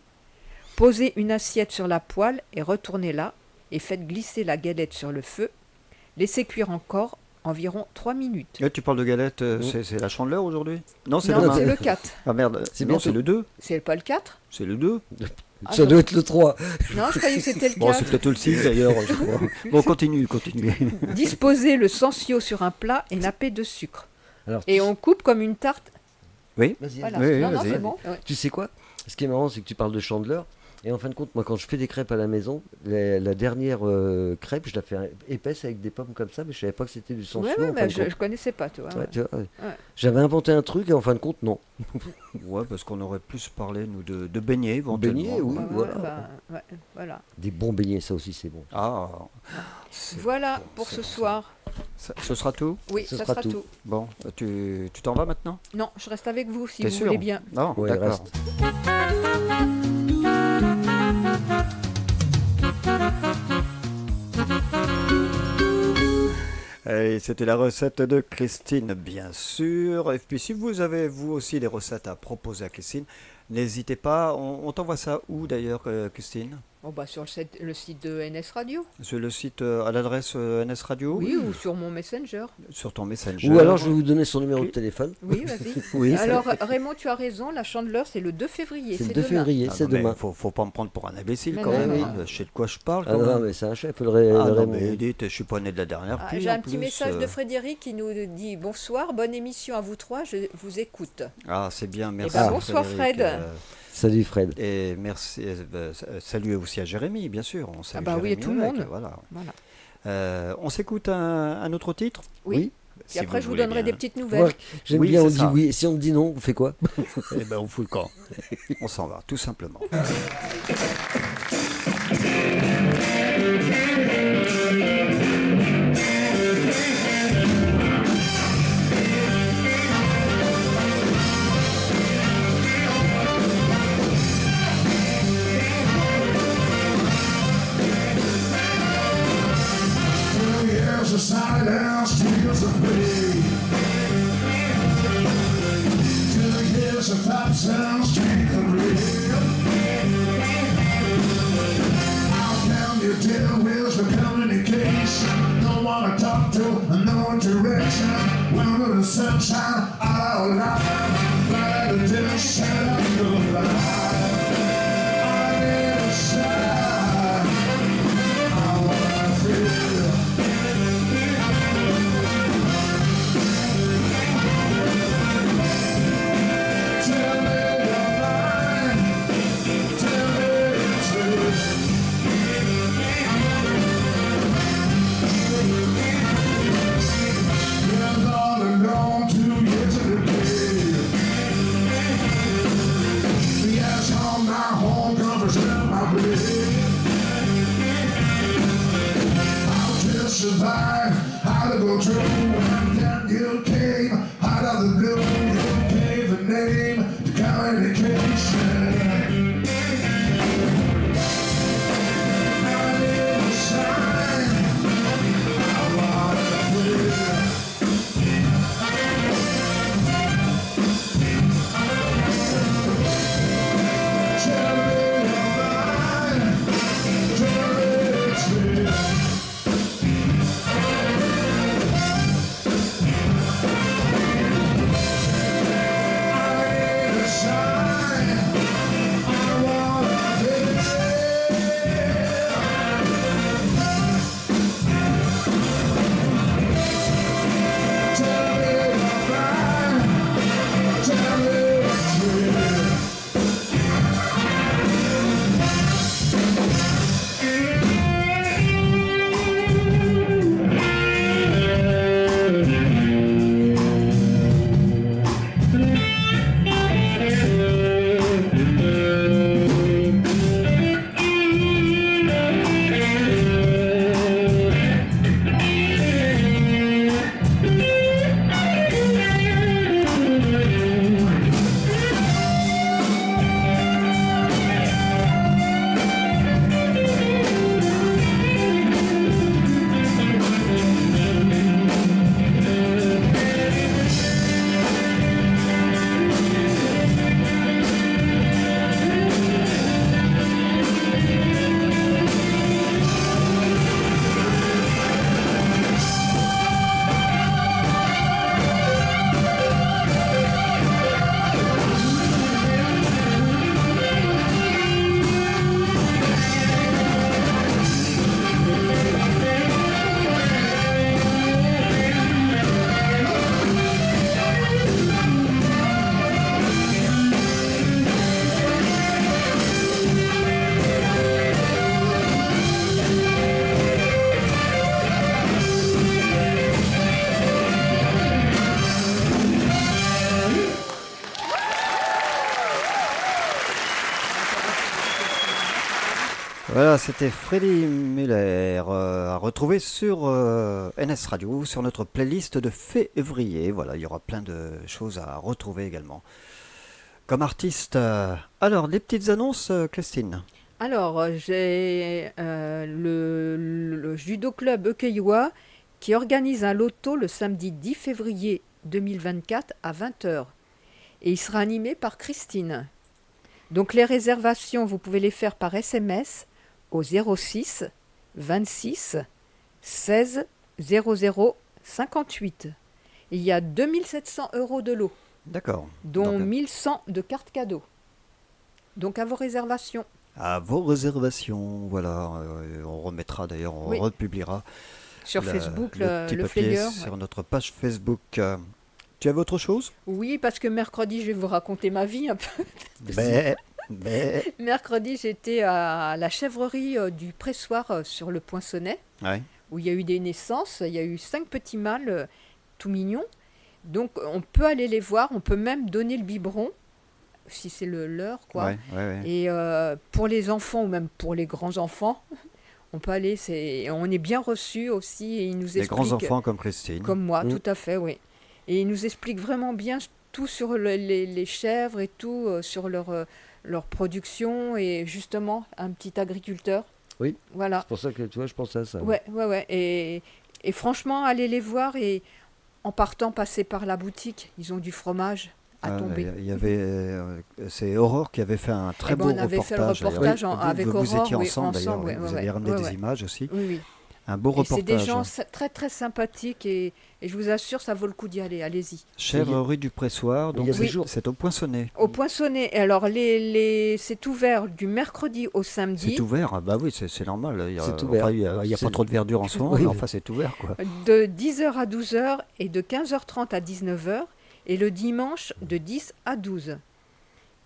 Posez une assiette sur la poêle et retournez-la et faites glisser la galette sur le feu. Laissez cuire encore environ 3 minutes. Là, tu parles de galette, c'est la Chandeleur aujourd'hui? Non, c'est Non, demain. c'est le 4. Ah merde, C'est non, bientôt. c'est le 2. C'est pas le 4? C'est le 2. Ah, Ça non. doit être le 3. Non, je croyais que c'était le Bon, 4. c'est peut-être le 6 d'ailleurs, je crois. Bon, continue. Disposez le sansio sur un plat et nappez de sucre. Alors, Et on coupe comme une tarte. Oui. Vas-y, Voilà. Oui, non, vas-y. c'est bon. Ouais. Tu sais quoi? Ce qui est marrant, c'est que tu parles de chandeleur. Et en fin de compte, moi, quand je fais des crêpes à la maison, la dernière crêpe, je la fais épaisse avec des pommes comme ça, mais je savais pas que c'était du sansio. Ouais, ouais, en fin mais de je compte. connaissais pas, tu vois. Ouais, tu vois, ouais. Ouais. J'avais inventé un truc et en fin de compte, non. Ouais, parce qu'on aurait plus parlé, nous, de beignets, éventuellement. Beignets, oui. Ouais, voilà. ouais, voilà. Des bons beignets, ça aussi, c'est bon. Ah, c'est- Voilà pour c'est ce bon, ça. soir. Ce sera tout? Oui, Ce ça sera sera tout. tout. Bon, tu t'en vas maintenant? Non, je reste avec vous si T'es vous sûr? voulez bien. Non, Ouais, d'accord. reste. Et c'était la recette de Christine, bien sûr. Et puis si vous avez vous aussi des recettes à proposer à Christine, n'hésitez pas. On t'envoie ça où d'ailleurs, Christine? Oh, bah, sur le site de NS Radio. Sur le site à l'adresse NS Radio? Oui, ou sur mon Messenger. Sur ton Messenger? Ou alors, je vais vous donner son numéro de Oui. téléphone. Oui, vas-y. Oui, Alors, Raymond, tu as raison, la Chandeleur, c'est le 2 février. C'est le C'est 2 demain. février, Ah c'est non, mais demain. faut pas me prendre pour un imbécile Mais quand non, même. non. Hein. Je sais de quoi je parle Ah quand non, même. mais c'est un chef, le Ah non, Raymond. mais dites, je suis pas né de la dernière Ah, pluie. j'ai en un petit plus, message de Frédéric qui nous dit bonsoir, bonne émission à vous trois, je vous écoute. Ah, c'est bien, merci. ben, bonsoir, Frédéric. Fred. Salut Fred. Et merci. Salut aussi à Jérémy, bien sûr. On salue bah oui, et Jérémy tout le avec, monde. Voilà. Voilà. On s'écoute un autre titre. Oui. Si Et après, je vous voulez donnerai bien. des petites nouvelles. Ouais, j'aime Oui, bien, on c'est dit ça. oui. Et si on te dit non, on fait quoi? Eh ben, on fout le camp. On s'en va, tout simplement. Years of silence, 2 years of pain. 2 years of absence, drink and real. How can you deal with the communication? No one to talk to, no direction. When the sunshine out loud, but it didn't shut up your life. I need a sign. I wanna feel. Tell me you're mine. Tell me the truth. name to communication. I need a sign. I want to clear. Tell me you're mine. Tell me it's real. Voilà, c'était Freddy Muller à retrouver sur NS Radio, sur notre playlist de février. Voilà, il y aura plein de choses à retrouver également. Comme artiste, alors, des petites annonces, Christine? Alors, j'ai le judo club Ecueillois qui organise un loto le samedi 10 février 2024 à 20h. Et il sera animé par Christine. Donc les réservations, vous pouvez les faire par SMS au 06 26 16 00 58. Il y a 2700 € de lot, D'accord. dont Donc, 1100 de cartes cadeaux. Donc à vos réservations. à vos réservations, voilà. On remettra d'ailleurs, on Oui. republiera Sur Facebook, petit le papier flayeur. sur notre page Facebook. Tu avais autre chose? Oui, parce que mercredi, je vais vous raconter ma vie un peu. Mais, Mercredi, j'étais à la chèvrerie du pressoir sur le Poinçonnet, ouais. où il y a eu des naissances. Il y a eu 5 petits mâles tout mignons. Donc, on peut aller les voir. On peut même donner le biberon, si c'est le leur, quoi. Ouais. Et pour les enfants, ou même pour les grands-enfants, on peut aller. On est bien reçus aussi. Et ils nous Les expliquent, grands-enfants comme Christine. comme moi, Mm. tout à fait, oui. Et ils nous expliquent vraiment bien tout sur les chèvres et tout, sur leur production, et justement, un petit agriculteur. Oui. Voilà. C'est pour ça que tu vois, je pensais à ça. Ouais. Et franchement, allez les voir, et en partant, passer par la boutique, ils ont du fromage à tomber. Il y avait, c'est Aurore qui avait fait un très Eh ben, beau on avait fait le reportage. reportage d'ailleurs. avec vous Aurore, étiez oui, ensemble d'ailleurs, ensemble, vous ouais, avez ramené ouais, des ouais. images aussi. Oui. Un beau Et c'est des reportage. gens très, très sympathiques, et je vous assure, ça vaut le coup d'y aller. Allez-y. Chèvrerie du Pressoir, donc Il y a des c'est jours. c'est au Poinçonnet. Au Poinçonnet. Et alors, c'est ouvert du mercredi au samedi. C'est ouvert, ah bah oui, c'est normal. Il y a, C'est ouvert. enfin, il y a C'est- pas trop de verdure en ce moment, Oui, mais oui. enfin c'est ouvert quoi. De 10h à 12h et de 15h30 à 19h, et le dimanche de 10 à 12.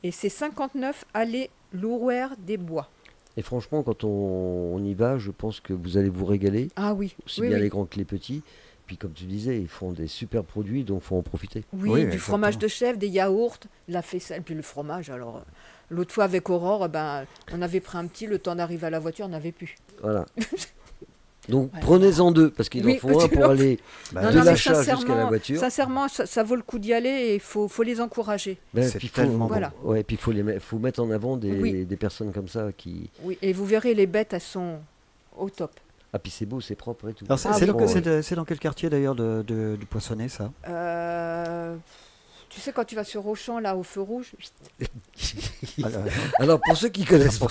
Et c'est 59 allée Lourouer des Bois. Et franchement, quand on y va, je pense que vous allez vous régaler, Ah oui, aussi oui, bien oui. les grands que les petits. Puis comme tu disais, ils font des super produits, donc il faut en profiter. Oui, Oui, du exactement. fromage de chèvre, des yaourts, de la faisselle, puis le fromage. Alors, l'autre fois avec Aurore, on avait pris un petit, le temps d'arriver à la voiture, on n'avait plus. Voilà. Donc Ouais. prenez-en 2 parce qu'il Oui, en faut un pour aller Bah, Non, de non, mais l'achat jusqu'à la voiture. sincèrement, ça vaut le coup d'y aller et il faut les encourager. Ben, C'est puis faut, tellement bon. Voilà. Ouais, puis faut mettre en avant Oui. des personnes comme ça qui. Oui, et vous verrez, les bêtes, elles sont au top. Ah, puis c'est beau, c'est propre et tout. Alors, c'est Ah c'est oui. dans, c'est dans quel quartier d'ailleurs du Poissonnet, ça? Tu sais, quand tu vas sur Auchan, là, au feu rouge. Alors pour ceux qui connaissent pas,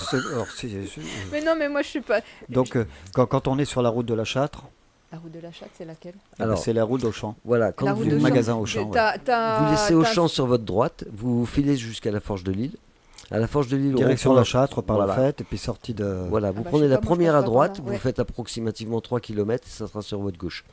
Mais non, mais moi, je suis pas. Donc, quand on est sur la route de la Châtre, La route de la Chatte, c'est laquelle? alors c'est la route d'Auchan. voilà, quand La vous, route de le Champ. magasin Auchan, ouais. vous laissez Auchan sur votre droite, vous filez jusqu'à la Forge de Lille. À la Forge de Lille, Direction on de prend la Châtre par Voilà. la fête, et puis sortie de. Voilà, vous bah, prenez je sais la pas, moi, je première passe à pas droite, par là, vous ouais. faites approximativement 3 km, ça sera sur votre gauche.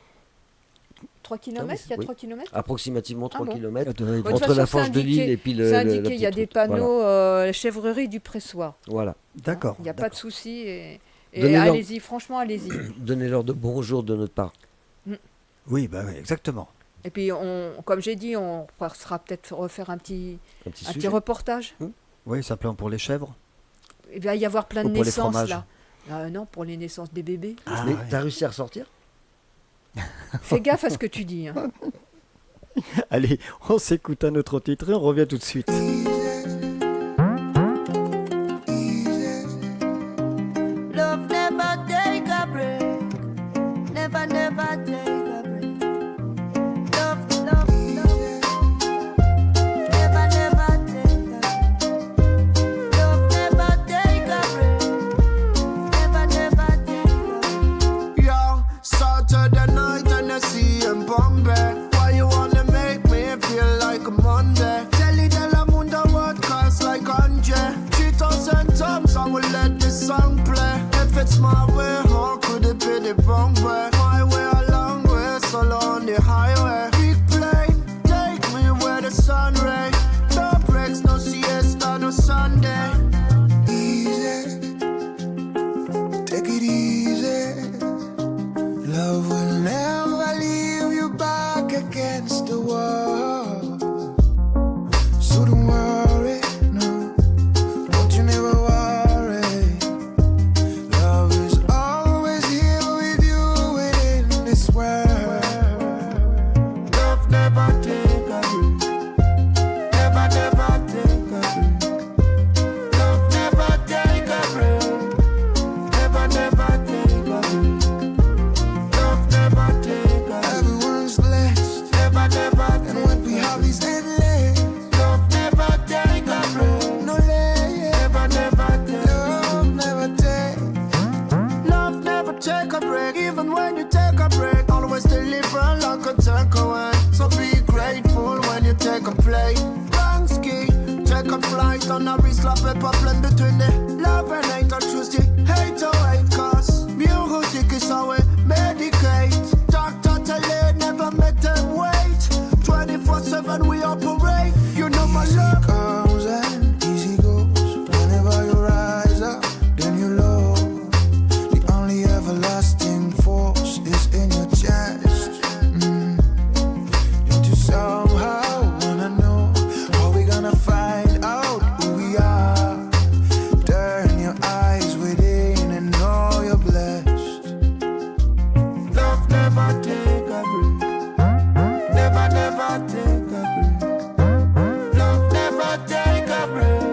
3 km? Il y a Oui. 3 km? Approximativement 3 bon. km. de- De toute Entre façon, la c'est Forge de indiqué- Lille et puis C'est la indiqué, il y a petite des route. panneaux chèvrerie du pressoir. Voilà. D'accord. Il n'y a pas de souci. Et Donnez-leur- allez-y, franchement, allez-y. Donnez-leur de bonjour de notre part. Oui, bah, oui, exactement. Et puis, comme j'ai dit, on sera peut-être refaire un petit Sujet. reportage. Oui, simplement pour les chèvres. Il va y avoir plein de Ou pour les naissances fromages. là. Non, pour les naissances des bébés. Ah, Mais ouais. t'as réussi à ressortir? Fais gaffe à ce que tu dis. Hein. Allez, on s'écoute un autre titre et on revient tout de suite. Love never take a break. Never, never take a break. Love, love, love. Never, never take a break. Love never take a break. Never, never take a break. Yo, Saturday night and I see in Bombay. Why you wanna make me feel like a Monday? Tell the mundo what costs like 100. 3,000 times I will let this song play. If it's my way, how could it be the wrong way? My way a long way, solo on the highway. Big plane, take me where the sun ray. No breaks, no siesta, no Sunday. Easy, take it easy. Love will never leave you back against the wall. So don't worry, no. Don't you never worry. Love is always here with you within this world. Love never take a break. Never, never take a break. Love never take a break. Never, never take a break. Love never take a break. Everyone's blessed. Never, never. And what we have is endless. Love never take a break. No lay. Never, never take. Love never take. Love never take a break. Even when you take a break, always deliver like a takeaway. So be grateful when you take a play. Bansky, take a flight on a wrist, slap a problem between the love and hate on Tuesday. Hate or hate, cause music is how we medicate. Doctor tell you never make them wait. 24/7 we operate. You know my love comes and easy goes. Whenever you rise up, then you low. The only everlasting force is in your chest. Don't you somehow wanna know how we gonna find out who we are? Turn your eyes within and know you're blessed. Love never take a break. Never, never take a break. Love never take a break.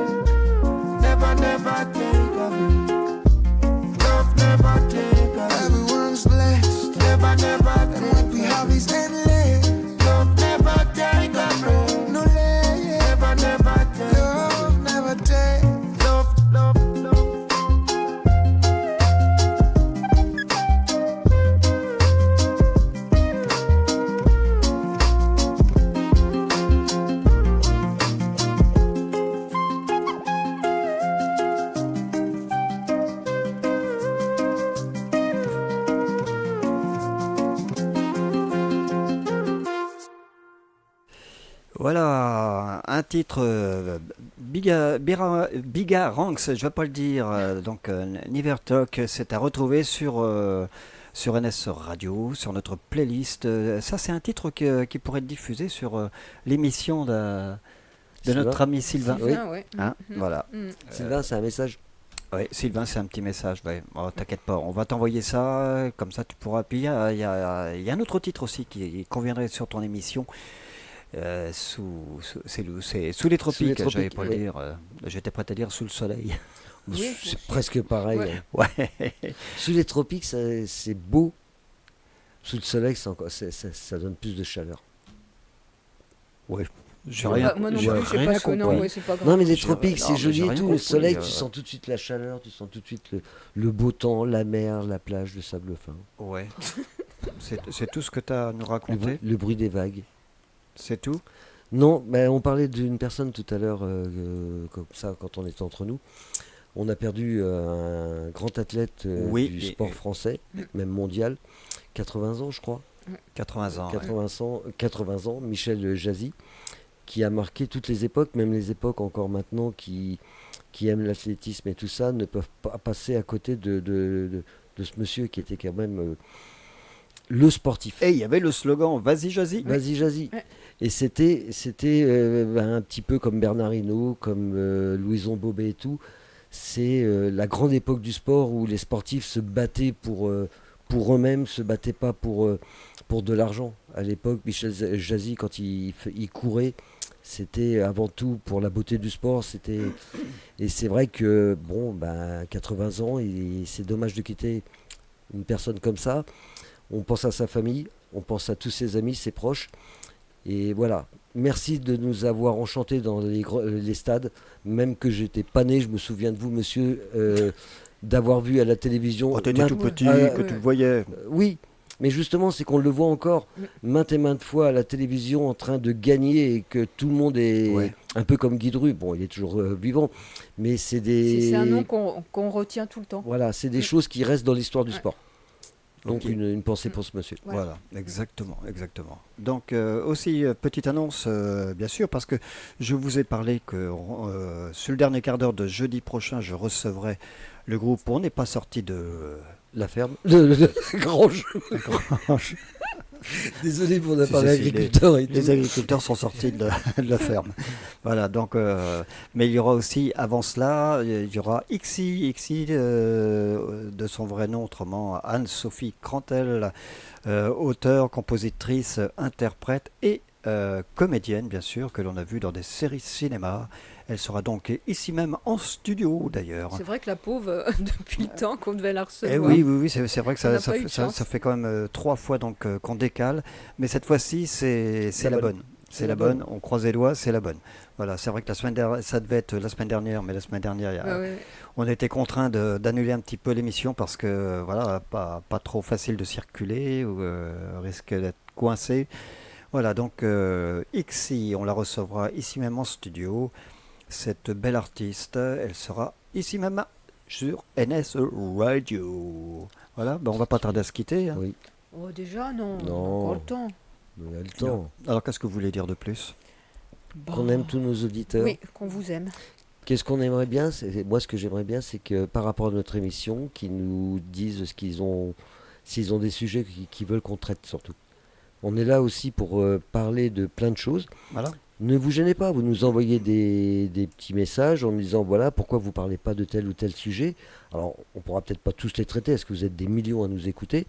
Never, never take a break. Love never take a break. Everyone's blessed. Never, never. And what we have is endless. Love never take a break. No lay. Never, never take. Love never take. Love, love, love. Voilà, un titre Biga Ranks, je vais pas le dire, donc Never Talk, c'est à retrouver sur NS Radio, sur notre playlist. Ça, c'est un titre qui pourrait être diffusé sur l'émission de Sylvain. notre ami Sylvain. Oui. Ouais. Hein, voilà. Mm. Sylvain, c'est un message. Ouais, Sylvain, c'est un petit message. Ouais. Oh, t'inquiète pas, on va t'envoyer ça, comme ça tu pourras. Puis il y a un autre titre aussi qui conviendrait sur ton émission. C'est sous les tropiques, j'avais pas le oui. dire. J'étais prêt à dire sous le soleil. Oui, C'est presque pareil. Ouais. hein. Ouais. Sous les tropiques, c'est beau. Sous le soleil, ça donne plus de chaleur. J'ai rien. Moi non j'ai plus, je sais rien pas ce que non, compris. ouais, c'est pas grave. Non, mais les J'ai- tropiques, non, c'est mais joli j'ai et rien tout. Le compris, soleil, tu sens tout de suite la chaleur, tu sens tout de suite le beau temps, la mer, la plage, le sable fin. Ouais. C'est tout ce que tu as à nous Le, raconter. le bruit des vagues. C'est tout. Non, mais on parlait d'une personne tout à l'heure, comme ça, quand on était entre nous. On a perdu un grand athlète Oui, du et- sport et- français, même mondial, 80 ans, je crois. 80 ans. ouais. 80 ans, Michel Jazzy, qui a marqué toutes les époques, même les époques encore maintenant qui aiment l'athlétisme et tout ça, ne peuvent pas passer à côté de ce monsieur qui était quand même le sportif. Et il y avait le slogan Vas-y, Jazzy. Vas-y, Jazzy. Ouais. Et c'était un petit peu comme Bernard Hinault, comme Louison Bobet et tout. C'est la grande époque du sport où les sportifs se battaient pour eux-mêmes, se battaient pas pour de l'argent. À l'époque, Michel Jazzy, quand il courait, c'était avant tout pour la beauté du sport. Et c'est vrai que, 80 ans, c'est dommage de quitter une personne comme ça. On pense à sa famille, on pense à tous ses amis, ses proches. Et voilà, merci de nous avoir enchantés dans les stades. Même que j'étais pas né, je me souviens de vous, monsieur, d'avoir vu à la télévision. Oh, t'étais tout petit, que tu le voyais. Oui, mais justement, c'est qu'on le voit encore maintes et maintes fois à la télévision en train de gagner et que tout le monde est Ouais. un peu comme Guy Dru. Bon, il est toujours vivant, mais c'est des. C'est un nom qu'on retient tout le temps. Voilà, c'est des choses qui restent dans l'histoire du Ouais. sport. Donc Ok. une pensée pour ce monsieur. Voilà, exactement. Donc aussi, petite annonce, bien sûr, parce que je vous ai parlé que sur le dernier quart d'heure de jeudi prochain, je recevrai le groupe On n'est pas sorti de La ferme. Le grand jeu. Désolé pour ne Si, parler si, si, agriculteur et tout. les agriculteurs sont sortis de la ferme. Voilà, donc, mais il y aura aussi, avant cela, il y aura Ixi, de son vrai nom, autrement Anne-Sophie Crantel, auteure, compositrice, interprète et comédienne, bien sûr, que l'on a vu dans des séries cinéma. Elle sera donc ici même en studio, d'ailleurs. C'est vrai que la pauvre, depuis le temps qu'on devait la recevoir. Eh oui, c'est vrai que On n'a ça pas eu de chance. fait quand même 3 fois donc qu'on décale, mais cette fois-ci c'est la bonne. C'est la bonne, on croise les doigts, c'est la bonne. Voilà, c'est vrai que la semaine dernière, ça devait être la semaine dernière, mais la semaine dernière, Ouais. on était contraint d'annuler un petit peu l'émission parce que voilà, pas trop facile de circuler ou risque d'être coincé. Voilà, donc Ixi, on la recevra ici même en studio. Cette belle artiste, elle sera ici même sur NS Radio. Voilà, on va pas tarder à se quitter. Hein. Oui, Oh, déjà, non. On a Non. encore le temps. mais il y a le temps. Alors qu'est-ce que vous voulez dire de plus? Qu'on aime tous nos auditeurs. Oui, qu'on vous aime. Qu'est-ce qu'on aimerait bien moi, ce que j'aimerais bien, c'est que par rapport à notre émission, qu'ils nous disent ce qu'ils ont, s'ils ont des sujets qu'ils veulent qu'on traite surtout. On est là aussi pour parler de plein de choses. Voilà. Ne vous gênez pas, vous nous envoyez des petits messages en nous disant voilà pourquoi vous parlez pas de tel ou tel sujet. Alors on pourra peut-être pas tous les traiter, parce que vous êtes des millions à nous écouter,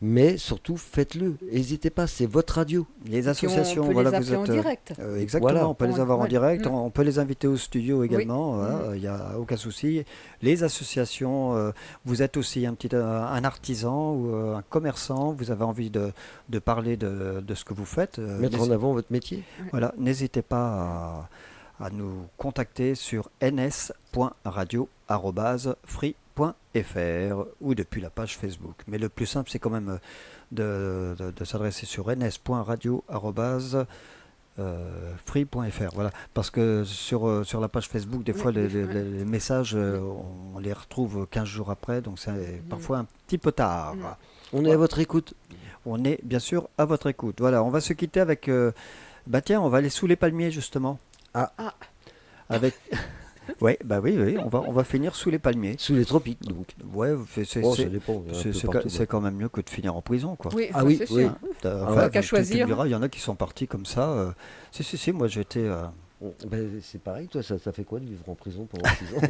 mais surtout faites-le. N'hésitez pas, c'est votre radio. Les Puis associations, on peut voilà, les vous appeler en êtes. direct. Exactement, Voilà. on peut les avoir en Ouais. direct, Mm. on peut les inviter au studio également, voilà, il n'y a aucun souci. Les associations, vous êtes aussi un artisan ou un commerçant, vous avez envie de parler de ce que vous faites. Mettre en avant votre métier. Voilà, n'hésitez pas à nous contacter sur ns.radio@free.fr ou depuis la page Facebook. Mais le plus simple, c'est quand même de s'adresser sur ns.radio@free.fr. Voilà, parce que sur la page Facebook, des Oui, fois, des les fois, les messages, on les retrouve 15 jours après, donc c'est parfois un petit peu tard. Mm. On est à votre écoute. On est bien sûr à votre écoute. Voilà, on va se quitter avec. Tiens, on va aller sous les palmiers justement. Ah. Avec. Ouais, oui, on va finir sous les palmiers. Sous les tropiques, donc. Ouais, Ça dépend. il y en a un peu partout, c'est quand même mieux que de finir en prison, quoi. Oui, Ah oui, c'est oui. sûr. Enfin, qu'à tu choisir. me diras, il y en a qui sont partis comme ça. Si, moi j'étais. Ben, c'est pareil, toi, ça fait quoi de vivre en prison pendant 6 ans?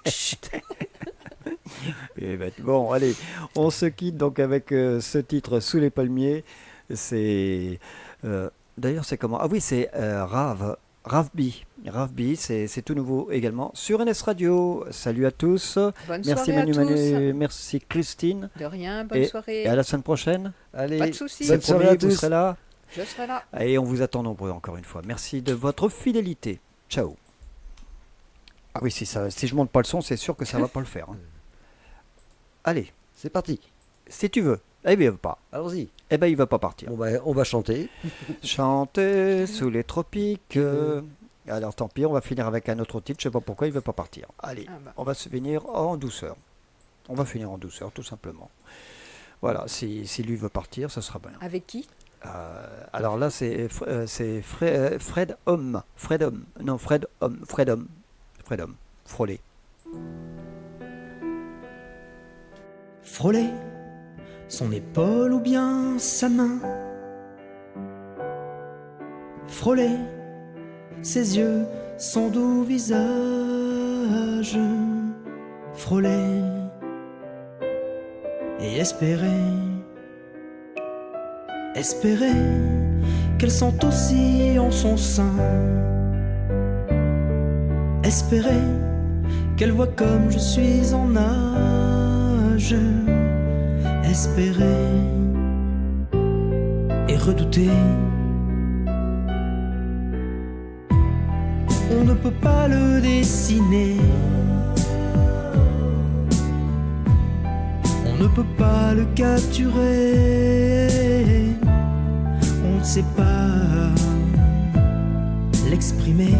Chut. Et ben, bon, allez, on se quitte donc avec ce titre Sous les palmiers. C'est d'ailleurs c'est comment? Ah oui, c'est Ravbi. Ravbi, c'est tout nouveau également sur NS Radio. Salut à tous. Bonne Merci soirée à tous. Manu, merci Christine. De rien, bonne Et soirée. à la semaine prochaine. Allez, Pas de soucis. bonne C'est soirée promis, à vous tous. serez là. Je serai là. Et on vous attend nombreux encore une fois. Merci de votre fidélité. Ciao. Ah oui, si je monte pas le son, c'est sûr que ça va pas le faire. Hein. Allez, C'est parti. si tu veux. Eh bien, il veut pas. Allons-y. Eh ben, il va pas partir. Bon, on va chanter. Chanter sous les tropiques. Alors tant pis, on va finir avec un autre titre. Je sais pas pourquoi il veut pas partir. Allez, Ah bah. on va se finir en douceur. On va finir en douceur, tout simplement. Voilà, si lui veut partir, ça sera bien. Avec qui? Alors là, c'est Fred Homme. Fred Homme. Non, Fred Homme. Fred Homme. Fred Homme. Frôler. Frôler son épaule ou bien sa main. Frôler ses yeux, son doux visage. Frôler et espérer. Espérer qu'elle sente aussi en son sein. Espérer qu'elle voit comme je suis en âge. Espérer et redouter. On ne peut pas le dessiner. On ne peut pas le capturer. On ne sait pas l'exprimer.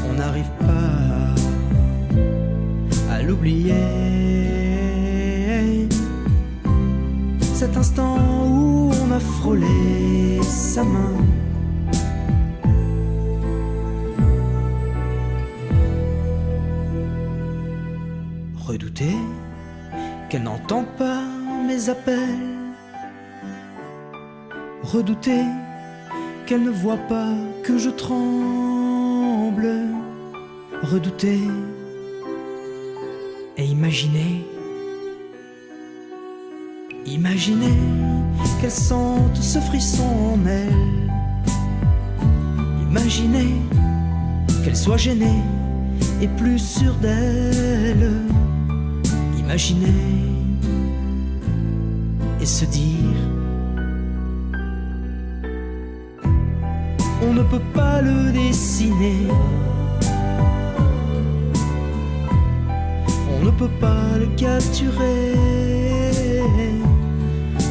On n'arrive pas à l'oublier. Cet instant où on a frôlé sa main. Redouter qu'elle n'entend pas mes appels. Redouter qu'elle ne voit pas que je tremble. Redouter et imaginer. Imaginer qu'elle sente ce frisson en elle. Imaginer qu'elle soit gênée et plus sûre d'elle. Imaginer et se dire. On ne peut pas le dessiner. On ne peut pas le capturer.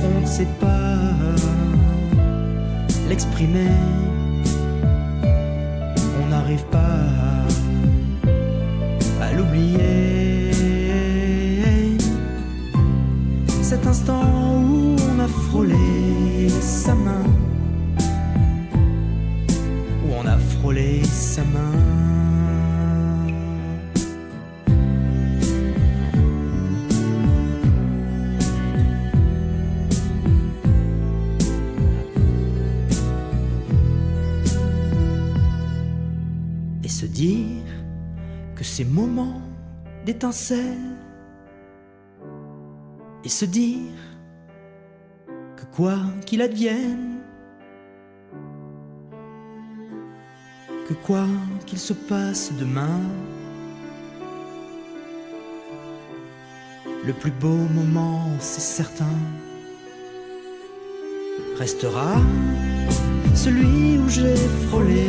On ne sait pas l'exprimer. On n'arrive pas à l'oublier. Cet instant où on a frôlé sa main. Où on a frôlé sa main. Se dire que ces moments d'étincelle. Et se dire que quoi qu'il advienne, que quoi qu'il se passe demain, le plus beau moment, c'est certain, restera celui où j'ai frôlé